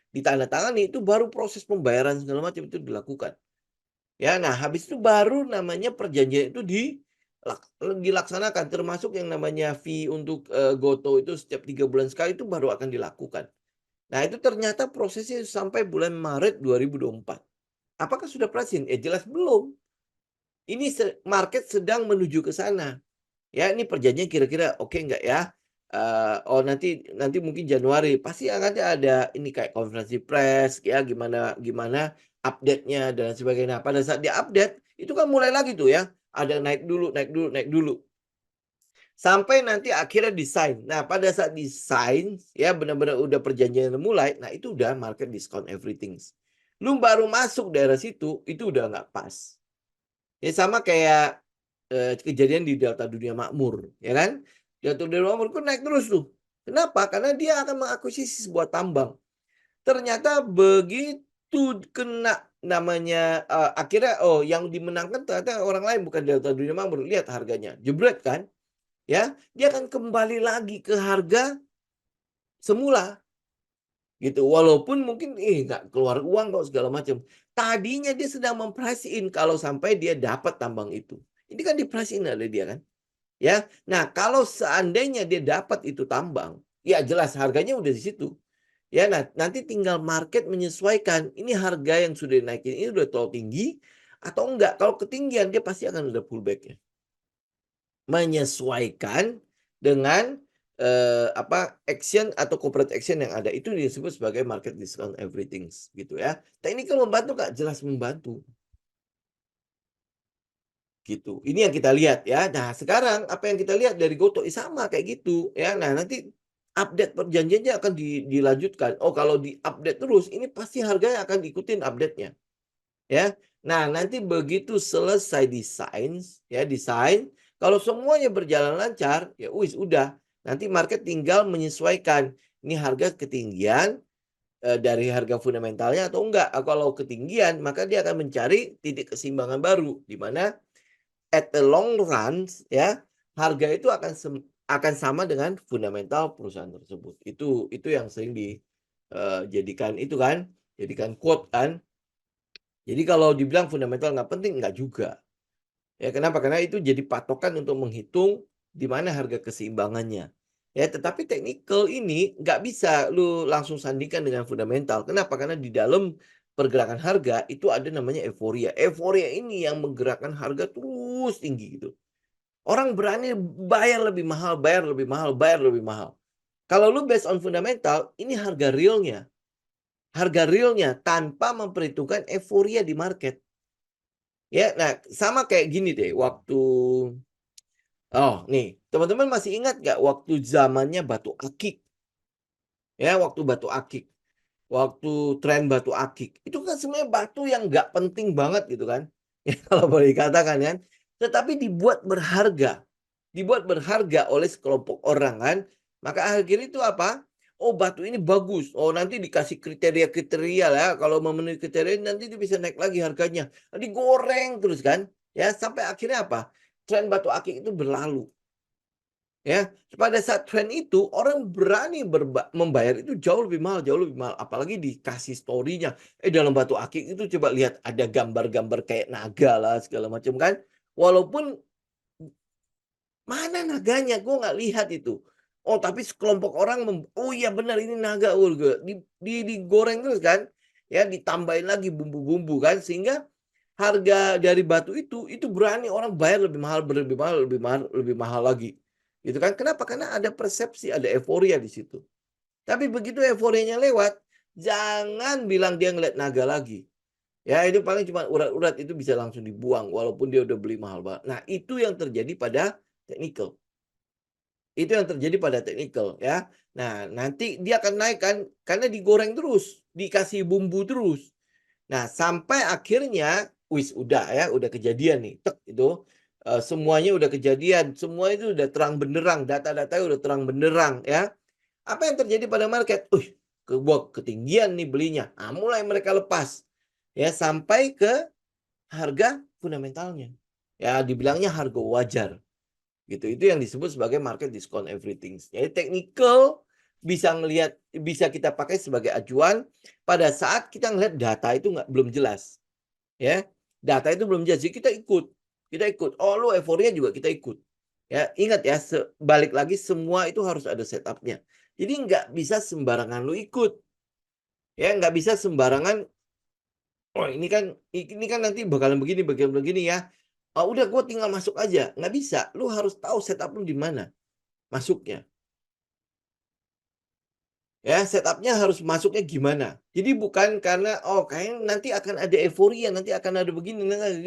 Speaker 1: ditandatangani itu baru proses pembayaran segala macam itu dilakukan. Ya, nah habis itu baru namanya perjanjian itu dilaksanakan, termasuk yang namanya fee untuk, Gotoh itu setiap 3 bulan sekali itu baru akan dilakukan. Nah itu ternyata prosesnya sampai bulan Maret 2024. Apakah sudah pricing? Jelas belum. Ini market sedang menuju ke sana. Ya ini perjanjian kira-kira oke nggak ya? Oh nanti nanti mungkin Januari pasti akan ada ini kayak konferensi pers ya gimana gimana update-nya dan sebagainya. Pada saat dia-update itu kan mulai lagi tuh ya, ada naik dulu naik dulu naik dulu. Sampai nanti akhirnya desain. Nah pada saat desain ya benar-benar udah perjanjian mulai, nah itu udah market discount everything. Lu baru masuk daerah situ, itu udah nggak pas. Ya sama kayak, kejadian di Delta Dunia Makmur, ya kan. Delta Dunia Makmur kan naik terus tuh. Kenapa? Karena dia akan mengakuisisi sebuah tambang. Ternyata begitu kena namanya, akhirnya, oh yang dimenangkan ternyata orang lain bukan Delta Dunia Makmur, lihat harganya, jebret kan, ya. Dia akan kembali lagi ke harga semula, gitu. Walaupun mungkin, nggak keluar uang kok segala macam. Tadinya dia sedang mem-price in kalau sampai dia dapat tambang itu. Ini kan di-price in oleh dia kan, ya. Nah, kalau seandainya dia dapat itu tambang, ya jelas harganya udah di situ. Ya, nah nanti tinggal market menyesuaikan, ini harga yang sudah dinaikin ini udah terlalu tinggi atau enggak. Kalau ketinggian dia pasti akan ada pullback-nya. Menyesuaikan dengan, action atau corporate action yang ada, itu disebut sebagai market discount everything gitu ya. Teknikal membantu Kak, jelas membantu. Gitu. Ini yang kita lihat ya. Nah, sekarang apa yang kita lihat dari Gotoh, sama kayak gitu ya. Nah, nanti update perjanjiannya akan dilanjutkan. Oh, kalau di-update terus, ini pasti harganya akan ikutin update-nya ya. Nah, nanti begitu selesai desain, kalau semuanya berjalan lancar, ya wis udah. Nanti market tinggal menyesuaikan. Ini harga ketinggian dari harga fundamentalnya atau enggak. Kalau ketinggian, maka dia akan mencari titik keseimbangan baru di mana at the long run ya, harga itu akan sama dengan fundamental perusahaan tersebut. Itu yang sering jadikan itu kan, jadikan quote kan. Jadi kalau dibilang fundamental nggak penting, nggak juga. Ya, kenapa? Karena itu jadi patokan untuk menghitung di mana harga keseimbangannya. Ya, tetapi teknikal ini nggak bisa lu langsung sandingkan dengan fundamental. Kenapa? Karena di dalam pergerakan harga itu ada namanya euforia. Euforia ini yang menggerakkan harga terus tinggi gitu. Orang berani bayar lebih mahal, bayar lebih mahal, bayar lebih mahal. Kalau lu based on fundamental, ini harga realnya. Harga realnya tanpa memperhitungkan euforia di market. Ya, nah sama kayak gini deh, waktu nih, teman-teman masih ingat nggak waktu zamannya batu akik? Ya, waktu batu akik, waktu tren batu akik. Itu kan sebenarnya batu yang nggak penting banget gitu kan. Ya, kalau boleh dikatakan kan. Tetapi dibuat berharga oleh sekelompok orang kan. Maka akhirnya itu apa? Oh, batu ini bagus. Oh, nanti dikasih kriteria-kriteria lah. Kalau memenuhi kriteria nanti dia bisa naik lagi harganya. Digoreng terus kan. Ya, sampai akhirnya apa? Tren batu akik itu berlalu. Ya, pada saat tren itu orang berani membayar itu jauh lebih mahal, jauh lebih mahal. Apalagi dikasih story-nya. Dalam batu akik itu coba lihat ada gambar-gambar kayak naga lah segala macam kan. Walaupun mana naganya? Gue nggak lihat itu. Oh, tapi sekelompok orang oh iya benar ini naga. Oh, digoreng terus kan. Ya, ditambahin lagi bumbu-bumbu kan sehingga harga dari batu itu berani orang bayar lebih mahal, lebih mahal, lebih mahal, lebih mahal lagi. Gitu kan? Kenapa? Karena ada persepsi, ada euforia di situ. Tapi begitu euforianya lewat, jangan bilang dia ngeliat naga lagi. Ya, itu paling cuma urat-urat itu bisa langsung dibuang walaupun dia udah beli mahal banget. Nah, itu yang terjadi pada technical. Itu yang terjadi pada technical ya. Nah, nanti dia akan naik kan karena digoreng terus, dikasih bumbu terus. Nah, sampai akhirnya wis udah ya, udah kejadian nih. Tek itu semuanya udah kejadian, semua itu udah terang benderang, data-datanya udah terang benderang ya. Apa yang terjadi pada market? Ketinggian nih belinya. Nah, mulai mereka lepas ya sampai ke harga fundamentalnya. Ya, dibilangnya harga wajar. Gitu. Itu yang disebut sebagai market discount everything. Jadi technical bisa kita pakai sebagai acuan pada saat kita ngelihat data itu belum jelas. Ya, data itu belum jelas. Jadi kita ikut. Oh, lu euforia juga kita ikut. Ya, ingat ya, balik lagi semua itu harus ada setupnya. Jadi nggak bisa sembarangan lu ikut. Ya, nggak bisa sembarangan. Oh, ini kan nanti bakalan begini ya. Oh, udah gue tinggal masuk aja. Nggak bisa. Lu harus tahu setup lu di mana masuknya. Ya, setupnya harus masuknya gimana. Jadi bukan karena, oh kayaknya nanti akan ada euforia, nanti akan ada begini,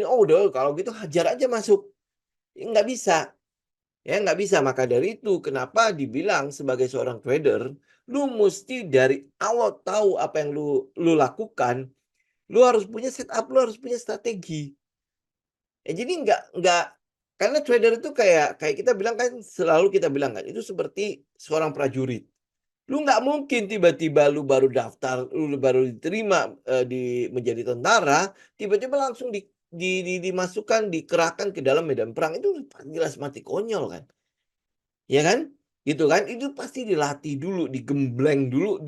Speaker 1: oh udah kalau gitu hajar aja masuk. Nggak bisa. Ya, nggak bisa. Maka dari itu, kenapa dibilang sebagai seorang trader, lu mesti dari awal tahu apa yang lu lakukan, lu harus punya setup, lu harus punya strategi. Ya, jadi nggak karena trader itu kayak kayak kita bilang kan, selalu kita bilang kan, itu seperti seorang prajurit. Lu nggak mungkin tiba-tiba lu baru daftar, lu baru diterima menjadi tentara, tiba-tiba langsung dimasukkan, dikerahkan ke dalam medan perang. Itu jelas mati konyol kan. Ya kan? Gitu kan? Itu pasti dilatih dulu, digembleng dulu,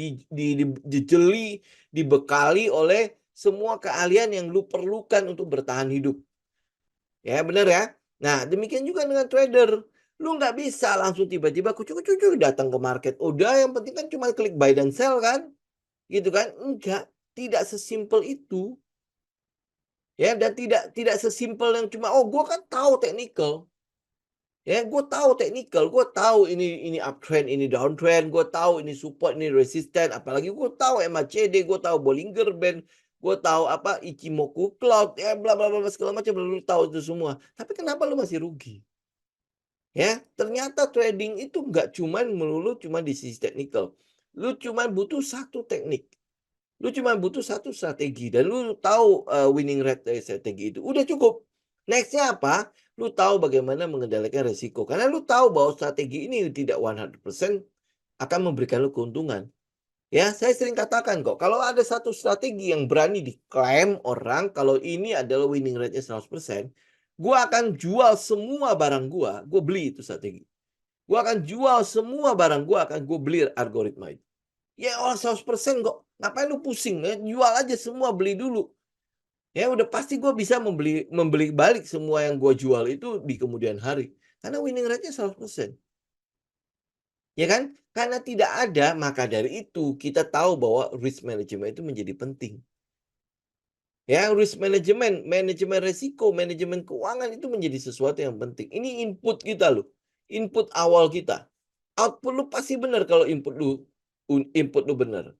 Speaker 1: dijeli, dibekali oleh semua keahlian yang lu perlukan untuk bertahan hidup. Ya, benar ya? Nah, demikian juga dengan trader. Lu nggak bisa langsung tiba-tiba kucuk-kucuk datang ke market. Udah, yang penting kan cuma klik buy dan sell kan? Gitu kan? Enggak, tidak sesimpel itu. Ya, dan tidak sesimpel yang cuma gue kan tahu technical. Ya, gue tahu technical, gue tahu ini uptrend, ini downtrend, gue tahu ini support, ini resisten, apalagi gue tahu MACD, gue tahu Bollinger Band, gue tahu apa Ichimoku Cloud, ya bla bla bla segala macam, lu tahu itu semua. Tapi kenapa lu masih rugi? Ya, ternyata trading itu nggak cuman melulu cuma di sisi technical. Lu cuma butuh satu teknik. Lu cuma butuh satu strategi dan lu tahu winning rate dari strategi itu. Udah cukup. Nextnya apa? Lu tahu bagaimana mengendalikan resiko. Karena lu tahu bahwa strategi ini tidak 100% akan memberikan lu keuntungan. Ya, saya sering katakan kok, kalau ada satu strategi yang berani diklaim orang, kalau ini adalah winning rate-nya 100%, gue akan jual semua barang gue beli itu strategi. Gue akan jual semua barang gue beli algoritma itu. Ya, 100% kok. Ngapain lu pusing? Jual aja semua, beli dulu. Ya udah pasti gue bisa membeli membeli balik semua yang gue jual itu di kemudian hari. Karena winning rate-nya 100%. Ya kan? Karena tidak ada, maka dari itu kita tahu bahwa risk management itu menjadi penting. Ya, risk management, manajemen resiko, manajemen keuangan itu menjadi sesuatu yang penting. Ini input kita loh, input awal kita. Output lu pasti benar kalau input lu benar.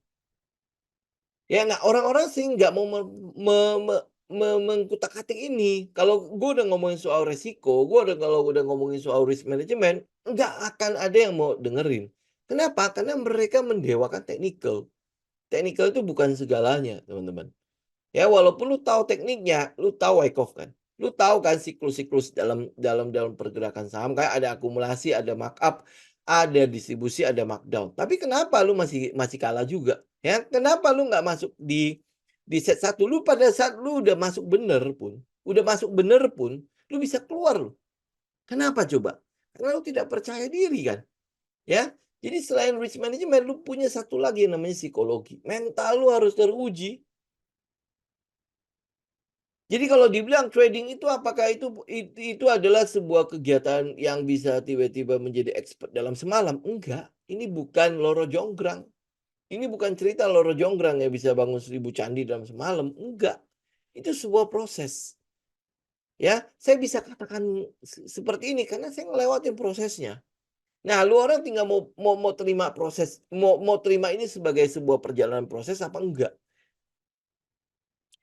Speaker 1: Ya, nah orang-orang sih nggak mau me me me me mengkutak-atik ini. Kalau gue udah ngomongin soal resiko, kalau udah ngomongin soal risk management, nggak akan ada yang mau dengerin. Kenapa? Karena mereka mendewakan teknikal. Teknikal itu bukan segalanya, teman-teman. Ya, walaupun lu tahu tekniknya, lu tahu Wyckoff kan. Lu tahu kan siklus-siklus dalam pergerakan saham, kayak ada akumulasi, ada markup, ada distribusi, ada markdown. Tapi kenapa lu masih masih kalah juga? Ya, kenapa lu nggak masuk di set satu? Lu pada saat lu udah masuk bener pun, lu bisa keluar lu. Kenapa coba? Karena lu tidak percaya diri kan, ya. Jadi selain risk management, lu punya satu lagi yang namanya psikologi. Mental lu harus teruji. Jadi kalau dibilang trading itu apakah itu adalah sebuah kegiatan yang bisa tiba-tiba menjadi expert dalam semalam? Enggak, ini bukan Loro Jonggrang. Ini bukan cerita Loro Jonggrang yang bisa bangun 1000 candi dalam semalam, enggak. Itu sebuah proses. Ya, saya bisa katakan seperti ini karena saya ngelewatin prosesnya. Nah, lu orang tinggal mau terima proses, mau terima ini sebagai sebuah perjalanan proses apa enggak?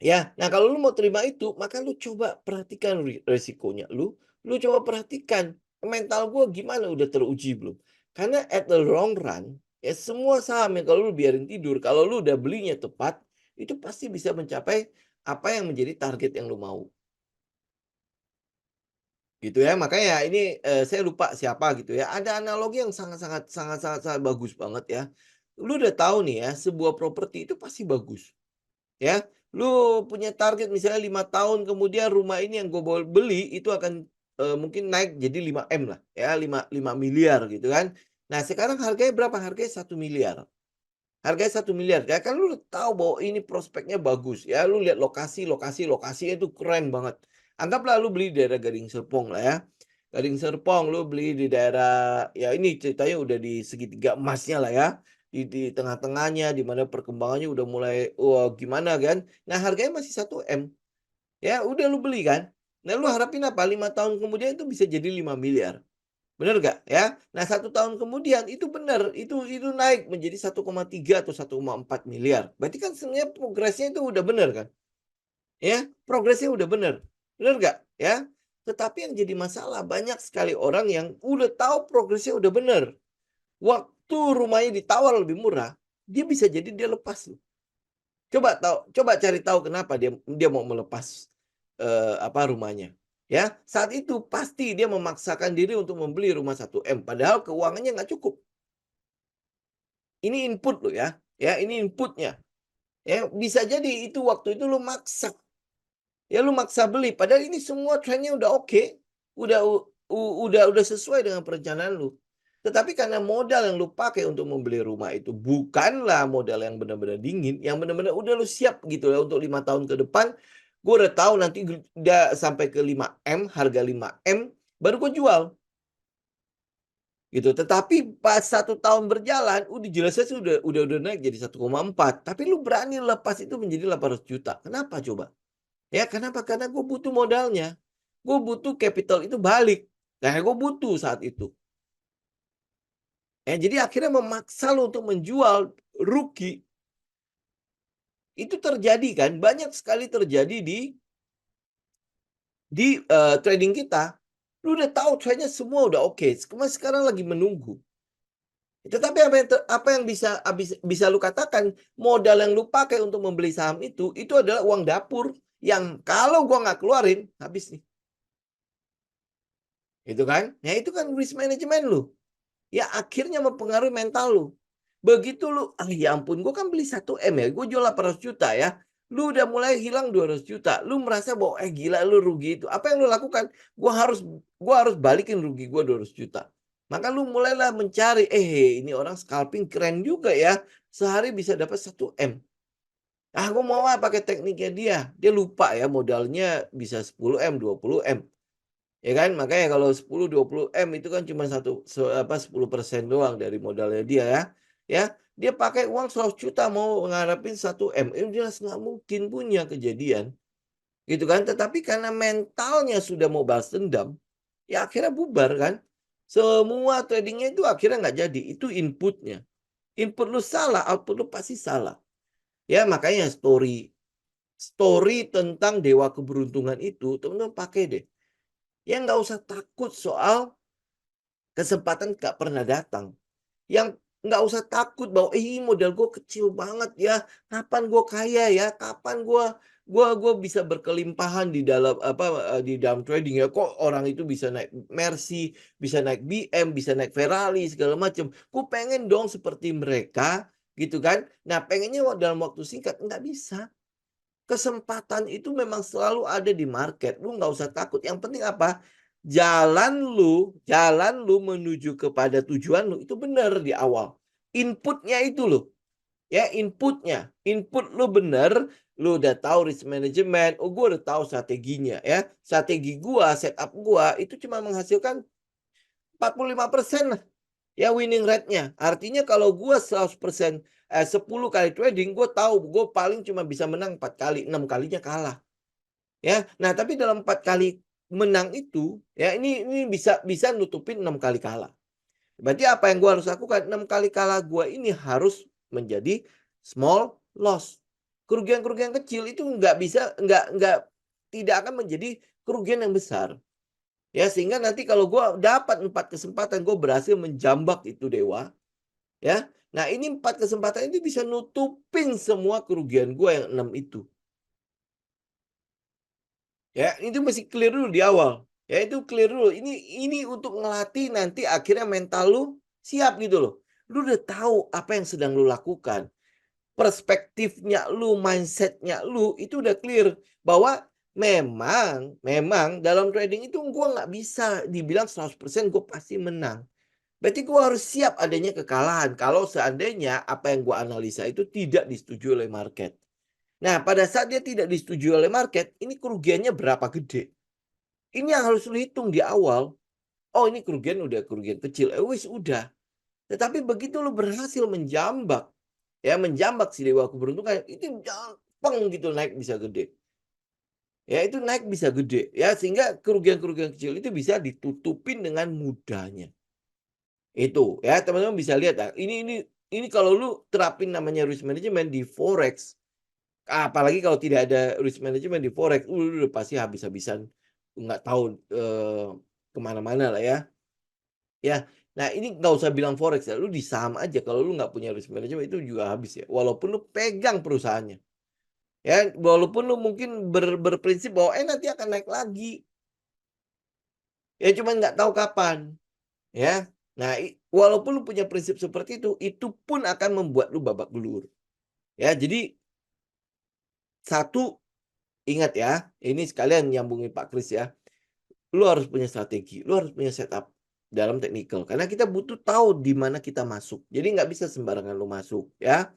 Speaker 1: Ya, nah kalau lu mau terima itu, maka lu coba perhatikan resikonya. Lu coba perhatikan mental gua gimana, udah teruji belum? Karena at the long run, ya semua saham yang kalau lu biarin tidur, kalau lu udah belinya tepat, itu pasti bisa mencapai apa yang menjadi target yang lu mau. Gitu ya, makanya ini, saya lupa siapa gitu ya, ada analogi yang sangat bagus banget ya. Lu udah tahu nih ya, sebuah properti itu pasti bagus. Ya, lu punya target misalnya 5 tahun kemudian rumah ini yang gue beli itu akan, mungkin naik jadi 5 M lah ya, lima miliar gitu kan. Nah sekarang harganya berapa? Harganya 1 miliar. Harganya 1 miliar, ya kan lu tahu bahwa ini prospeknya bagus ya, lu lihat lokasinya itu keren banget. Anggaplah lu beli di daerah Gading Serpong lah ya. Gading Serpong lu beli di daerah, ya ini ceritanya udah di segitiga emasnya lah ya. Di tengah-tengahnya, di mana perkembangannya udah mulai, wah gimana kan. Nah harganya masih 1 M. Ya udah lu beli kan. Nah lu harapin apa? 5 tahun kemudian itu bisa jadi 5 miliar. Bener nggak ya? Nah 1 tahun kemudian itu benar, itu naik menjadi 1,3 atau 1,4 miliar. Berarti kan sebenarnya progresnya itu udah benar kan? Ya, progresnya udah benar. Bener nggak ya? Tetapi yang jadi masalah banyak sekali orang yang udah tahu progresnya udah benar. Waktu rumahnya ditawar lebih murah, dia bisa jadi dia lepas loh. Coba cari tahu kenapa dia dia mau melepas, rumahnya. Ya, saat itu pasti dia memaksakan diri untuk membeli rumah 1 M, padahal keuangannya nggak cukup. Ini input loh ya, ini inputnya. Ya, bisa jadi itu waktu itu lu maksa, ya lu maksa beli, padahal ini semua trennya udah oke, udah udah sesuai dengan perencanaan lu. Tetapi karena modal yang lu pakai untuk membeli rumah itu bukanlah modal yang benar-benar dingin, yang benar-benar udah lu siap gitu ya untuk 5 tahun ke depan, gua udah tahu nanti udah sampai ke 5 M, harga 5 M, baru gua jual. Gitu, tetapi pas 1 tahun berjalan, udah jelasnya sih udah naik jadi 1,4, tapi lu berani lepas itu menjadi 800 juta. Kenapa coba? Ya kenapa? Karena gue butuh modalnya. Gue butuh capital itu balik. Nah, gue butuh saat itu. Jadi akhirnya memaksa lu untuk menjual, rugi. Itu terjadi kan, banyak sekali terjadi di trading kita. Lu udah tahu trade semua udah oke, cuma sekarang lagi menunggu. Tetapi apa yang bisa lu katakan, modal yang lu pakai untuk membeli saham itu adalah uang dapur yang kalau gua nggak keluarin, habis nih. Gitu kan? Ya itu kan risk management lu. Ya akhirnya mempengaruhi mental lu. Begitu lu, "Ah, ya ampun, gua kan beli 1 M ya, gua jual 800 juta ya." Lu udah mulai hilang 200 juta. Lu merasa bahwa, gila lu rugi itu. Apa yang lu lakukan? Gua harus balikin rugi gua 200 juta. Maka lu mulailah mencari, ini orang scalping keren juga ya, sehari bisa dapat 1 M. Ah, gue mau pakai tekniknya dia. Dia lupa ya modalnya bisa 10M, 20M. Ya kan? Makanya kalau 10, 20M itu kan cuma 10% doang dari modalnya dia ya. Ya, dia pakai uang 100 juta mau ngarepin 1M, jelas nggak mungkin punya kejadian. Gitu kan? Tetapi karena mentalnya sudah mau balas dendam, ya akhirnya bubar kan. Semua tradingnya itu akhirnya nggak jadi. Itu inputnya. Input lu salah, output lu pasti salah. Ya makanya story tentang dewa keberuntungan itu teman-teman pakai deh. Ya nggak usah takut soal kesempatan nggak pernah datang. Yang nggak usah takut bahwa, "Ih, modal gue kecil banget ya, kapan gue kaya ya, kapan gue bisa berkelimpahan di dalam trading ya, kok orang itu bisa naik Mercy, bisa naik BM, bisa naik Ferrari, segala macam. Gue pengen dong seperti mereka," gitu kan. Nah, pengennya dalam waktu singkat, nggak bisa. Kesempatan itu memang selalu ada di market, lu nggak usah takut, yang penting apa, jalan lu menuju kepada tujuan lu itu benar di awal. Inputnya itu loh, ya input lu bener, lu udah tahu risk management, oh gua udah tahu strateginya ya, strategi gua, setup gua itu cuma menghasilkan 45% lah. Ya winning rate-nya. Artinya kalau gua 100%, 10 kali trading, gue tahu gue paling cuma bisa menang 4 kali, 6 kalinya kalah. Ya. Nah, tapi dalam 4 kali menang itu, ya ini bisa bisa nutupin 6 kali kalah. Berarti apa yang gua harus lakukan? 6 kali kalah gua ini harus menjadi small loss. Kerugian-kerugian kecil itu nggak bisa tidak akan menjadi kerugian yang besar. Ya, sehingga nanti kalau gua dapat 4 kesempatan, gue berhasil menjambak itu dewa, ya. Nah, ini 4 kesempatan itu bisa nutupin semua kerugian gua yang 6 itu. Ya, itu mesti clear dulu di awal. Ya, itu clear dulu. Ini untuk ngelatih nanti akhirnya mental lu siap gitu loh. Lu udah tahu apa yang sedang lu lakukan. Perspektifnya lu, mindsetnya lu itu udah clear bahwa memang memang dalam trading itu gua nggak bisa dibilang 100% gue pasti menang. Berarti gua harus siap adanya kekalahan kalau seandainya apa yang gua analisa itu tidak disetujui oleh market. Nah, pada saat dia tidak disetujui oleh market, ini kerugiannya berapa gede? Ini yang harus lu hitung di awal. Oh, ini kerugian udah kerugian kecil. Wis udah. Tetapi begitu lu berhasil menjambak, ya menjambak si dewa keberuntungan, itu gampang gitu naik bisa gede. Ya, itu naik bisa gede. Ya, sehingga kerugian-kerugian kecil itu bisa ditutupin dengan mudahnya. Itu, ya teman-teman bisa lihat ya. Ini kalau lu terapin namanya risk management di forex, apalagi kalau tidak ada risk management di forex, udah pasti habis-habisan, nggak tahu, ke mana lah ya. Ya, nah ini nggak usah bilang forex ya, lu di saham aja kalau lu nggak punya risk management itu juga habis ya, walaupun lu pegang perusahaannya. Ya, walaupun lu mungkin berprinsip bahwa, nanti akan naik lagi, ya cuman nggak tahu kapan, ya. Nah, walaupun lu punya prinsip seperti itu pun akan membuat lu babak belur. Ya, jadi satu, ingat ya, ini sekalian nyambungin Pak Kris ya. Lu harus punya strategi, lu harus punya setup dalam technical. Karena kita butuh tahu di mana kita masuk. Jadi nggak bisa sembarangan lu masuk ya.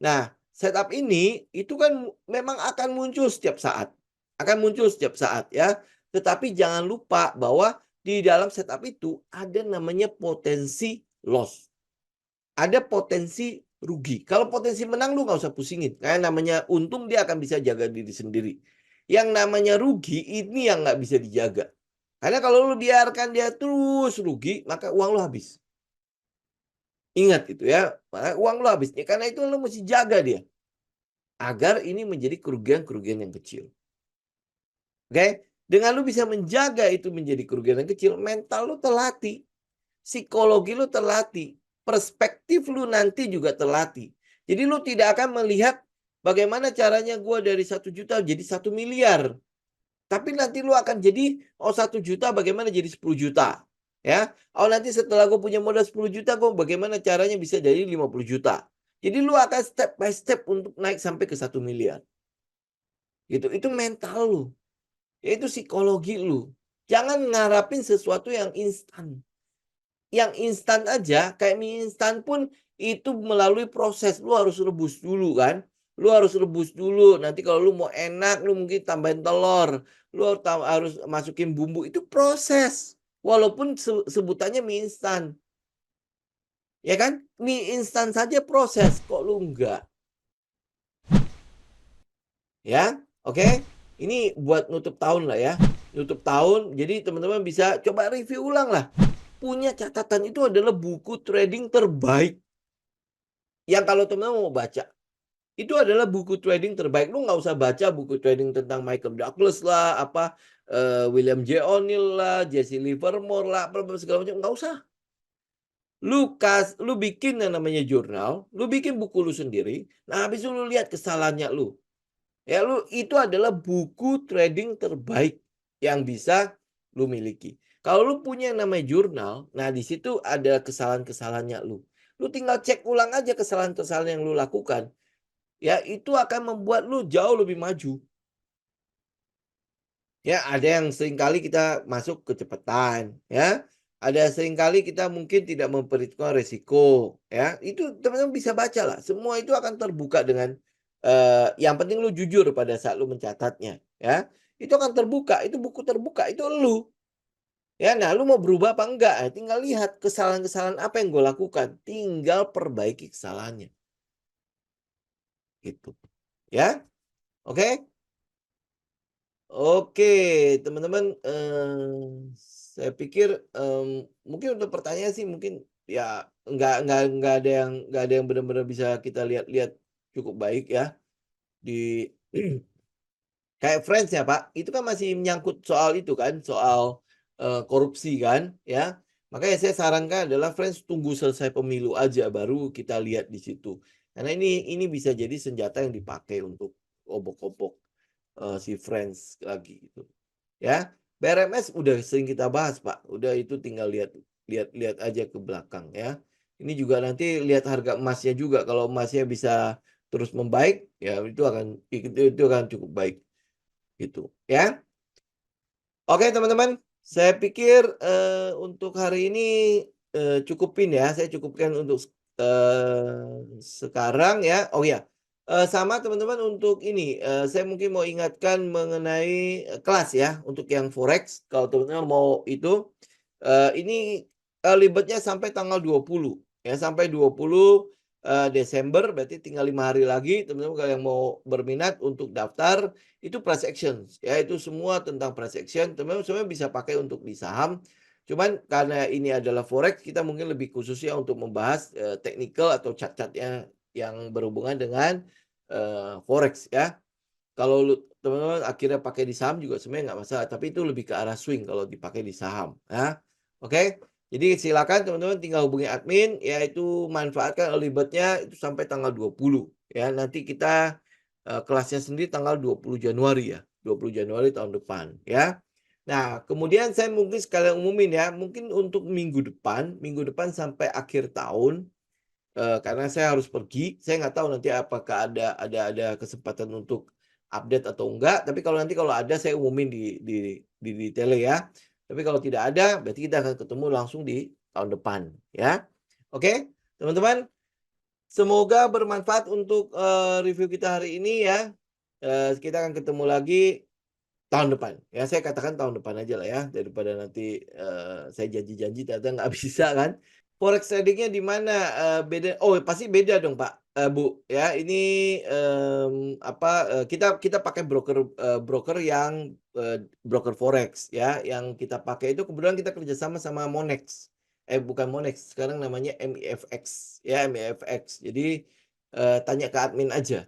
Speaker 1: Nah, setup ini itu kan memang akan muncul setiap saat. Akan muncul setiap saat ya. Tetapi jangan lupa bahwa di dalam setup itu ada namanya potensi loss. Ada potensi rugi. Kalau potensi menang lu nggak usah pusingin. Kayak namanya untung dia akan bisa jaga diri sendiri. Yang namanya rugi ini yang nggak bisa dijaga. Karena kalau lu biarkan dia terus rugi, maka uang lu habis. Ingat itu ya, maka uang lu habis. Ya, karena itu lu mesti jaga dia. Agar ini menjadi kerugian-kerugian yang kecil. Oke? Dengan lu bisa menjaga itu menjadi kerugian yang kecil, mental lu terlatih. Psikologi lu terlatih, perspektif lu nanti juga terlatih. Jadi lu tidak akan melihat bagaimana caranya gue dari 1 juta jadi 1 miliar. Tapi nanti lu akan jadi, 1 juta bagaimana jadi 10 juta. Ya, nanti setelah gue punya modal 10 juta, gue bagaimana caranya bisa jadi 50 juta. Jadi lu akan step by step untuk naik sampai ke 1 miliar. Gitu, itu mental lu. Itu psikologi lu. Jangan ngarapin sesuatu yang instan. Yang instan aja, kayak mie instan pun itu melalui proses. Lu harus rebus dulu kan. Lu harus rebus dulu, nanti kalau lu mau enak, lu mungkin tambahin telur, lu harus masukin bumbu, itu proses. Walaupun sebutannya mie instan, ya kan? Mie instan saja proses, kok lu enggak? Ya, oke? Ini buat nutup tahun lah ya, nutup tahun, jadi teman-teman bisa coba review ulang lah. Punya catatan itu adalah buku trading terbaik yang kalau teman-teman mau baca. Itu adalah buku trading terbaik. Lu nggak usah baca buku trading tentang Michael Douglas lah, apa William J. O'Neill lah, Jesse Livermore lah, segala macam, nggak usah. Lu bikin yang namanya jurnal, lu bikin buku lu sendiri. Nah, habis itu lu lihat kesalahannya lu. Ya, itu adalah buku trading terbaik yang bisa lu miliki. Kalau lu punya yang namanya jurnal, nah di situ ada kesalahan-kesalahannya lu. Lu tinggal cek ulang aja kesalahan-kesalahan yang lu lakukan. Ya, itu akan membuat lu jauh lebih maju. Ya, ada yang seringkali kita masuk kecepatan, ya. Ada seringkali kita mungkin tidak memperhitungkan resiko, ya. Itu teman-teman bisa baca lah. Semua itu akan terbuka dengan yang penting lu jujur pada saat lu mencatatnya, ya. Itu akan terbuka, itu buku terbuka, itu lu. Ya, nah lu mau berubah apa enggak? Tinggal lihat kesalahan-kesalahan apa yang gue lakukan, tinggal perbaiki kesalahannya. Gitu. Ya. Oke? Oke, teman-teman, saya pikir, mungkin untuk pertanyaan sih mungkin ya nggak ada yang benar-benar bisa kita lihat-lihat cukup baik ya di kayak Friends ya, Pak, itu kan masih menyangkut soal itu kan, soal, korupsi kan, ya. Makanya saya sarankan adalah Friends tunggu selesai pemilu aja baru kita lihat di situ. Karena ini bisa jadi senjata yang dipakai untuk obok-obok, si Friends lagi gitu. Ya, BRMS udah sering kita bahas, Pak. Udah itu tinggal lihat lihat lihat aja ke belakang ya. Ini juga nanti lihat harga emasnya juga. Kalau emasnya bisa terus membaik, ya itu akan cukup baik gitu, ya. Oke, teman-teman, saya pikir untuk hari ini cukupin ya. Saya cukupkan untuk sekarang ya. Oh ya, sama teman-teman untuk ini, saya mungkin mau ingatkan mengenai kelas ya untuk yang forex. Kalau teman-teman mau itu, ini libetnya sampai tanggal 20 ya, sampai 20 Desember, berarti tinggal 5 hari lagi. Teman-teman kalau yang mau berminat untuk daftar, itu price action ya, itu semua tentang price action. Teman-teman sebenarnya bisa pakai untuk di saham. Cuman karena ini adalah forex, kita mungkin lebih khususnya untuk membahas technical atau chart-chartnya yang berhubungan dengan forex ya. Kalau teman-teman akhirnya pakai di saham juga sebenarnya nggak masalah, tapi itu lebih ke arah swing kalau dipakai di saham ya. Oke. Jadi silakan teman-teman tinggal hubungi admin, yaitu manfaatkan early bird-nya itu sampai tanggal 20 ya. Nanti kita kelasnya sendiri tanggal 20 Januari ya. 20 Januari tahun depan ya. Nah, kemudian saya mungkin sekalian umumin ya, mungkin untuk minggu depan sampai akhir tahun, karena saya harus pergi, saya nggak tahu nanti apakah ada kesempatan untuk update atau enggak, tapi kalau ada saya umumin di tele ya. Tapi kalau tidak ada, berarti kita akan ketemu langsung di tahun depan ya. Oke, teman-teman, semoga bermanfaat untuk review kita hari ini ya. Kita akan ketemu lagi tahun depan. Ya saya katakan tahun depan aja lah ya, daripada nanti saya janji-janji ternyata nggak bisa kan. Forex trading-nya di mana, beda oh pasti beda dong Pak, Bu, ya. Ini, kita pakai broker yang, broker forex ya, yang kita pakai itu kebetulan kita kerjasama sama Monex. Bukan Monex, sekarang namanya MEFX ya, MEFX. Jadi, tanya ke admin aja.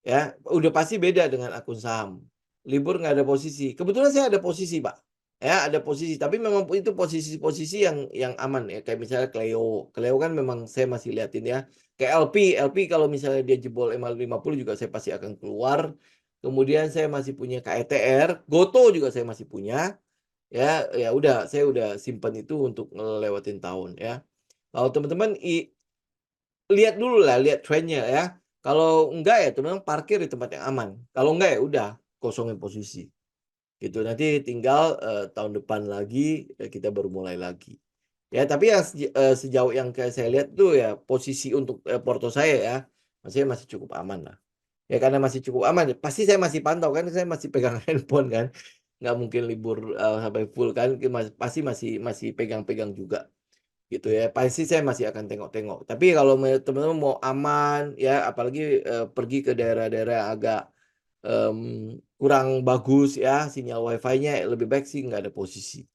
Speaker 1: Ya, udah pasti beda dengan akun saham. Libur nggak ada posisi. Kebetulan saya ada posisi, Pak. Ya, ada posisi, tapi memang itu posisi-posisi yang aman ya, kayak misalnya Cleo. Cleo kan memang saya masih liatin ya. Kayak LP kalau misalnya dia jebol MA50 juga saya pasti akan keluar. Kemudian saya masih punya KETR, Goto juga saya masih punya. Ya, ya udah, saya udah simpan itu untuk ngelewatin tahun ya. Kalau teman-teman lihat dulu lah, lihat trennya ya. Kalau enggak ya teman-teman parkir di tempat yang aman. Kalau enggak ya udah kosongin posisi. Gitu. Nanti tinggal tahun depan lagi kita baru mulai lagi. Ya, tapi yang sejauh yang kayak saya lihat tuh ya posisi untuk porto saya ya, masih cukup aman lah. Ya karena masih cukup aman, pasti saya masih pantau kan saya masih pegang handphone kan, nggak mungkin libur, sampai full kan, pasti masih masih pegang-pegang juga, gitu ya. Pasti saya masih akan tengok-tengok. Tapi kalau teman-teman mau aman ya, apalagi, pergi ke daerah-daerah yang agak, kurang bagus ya, sinyal WiFi-nya lebih baik sih nggak ada posisi.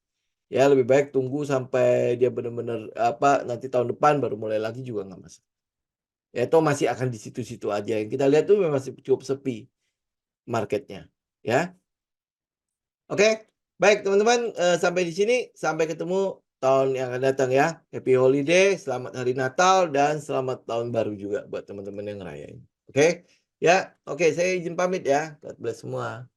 Speaker 1: Ya lebih baik tunggu sampai dia benar-benar, nanti tahun depan baru mulai lagi juga nggak masalah. Ya toh masih akan di situ-situ aja, yang kita lihat tuh memang masih cukup sepi marketnya, ya. Oke, baik teman-teman, sampai di sini, sampai ketemu tahun yang akan datang ya. Happy holiday, selamat hari Natal, dan selamat tahun baru juga buat teman-teman yang ngerayain. Oke, ya, oke saya izin pamit ya. God bless semua.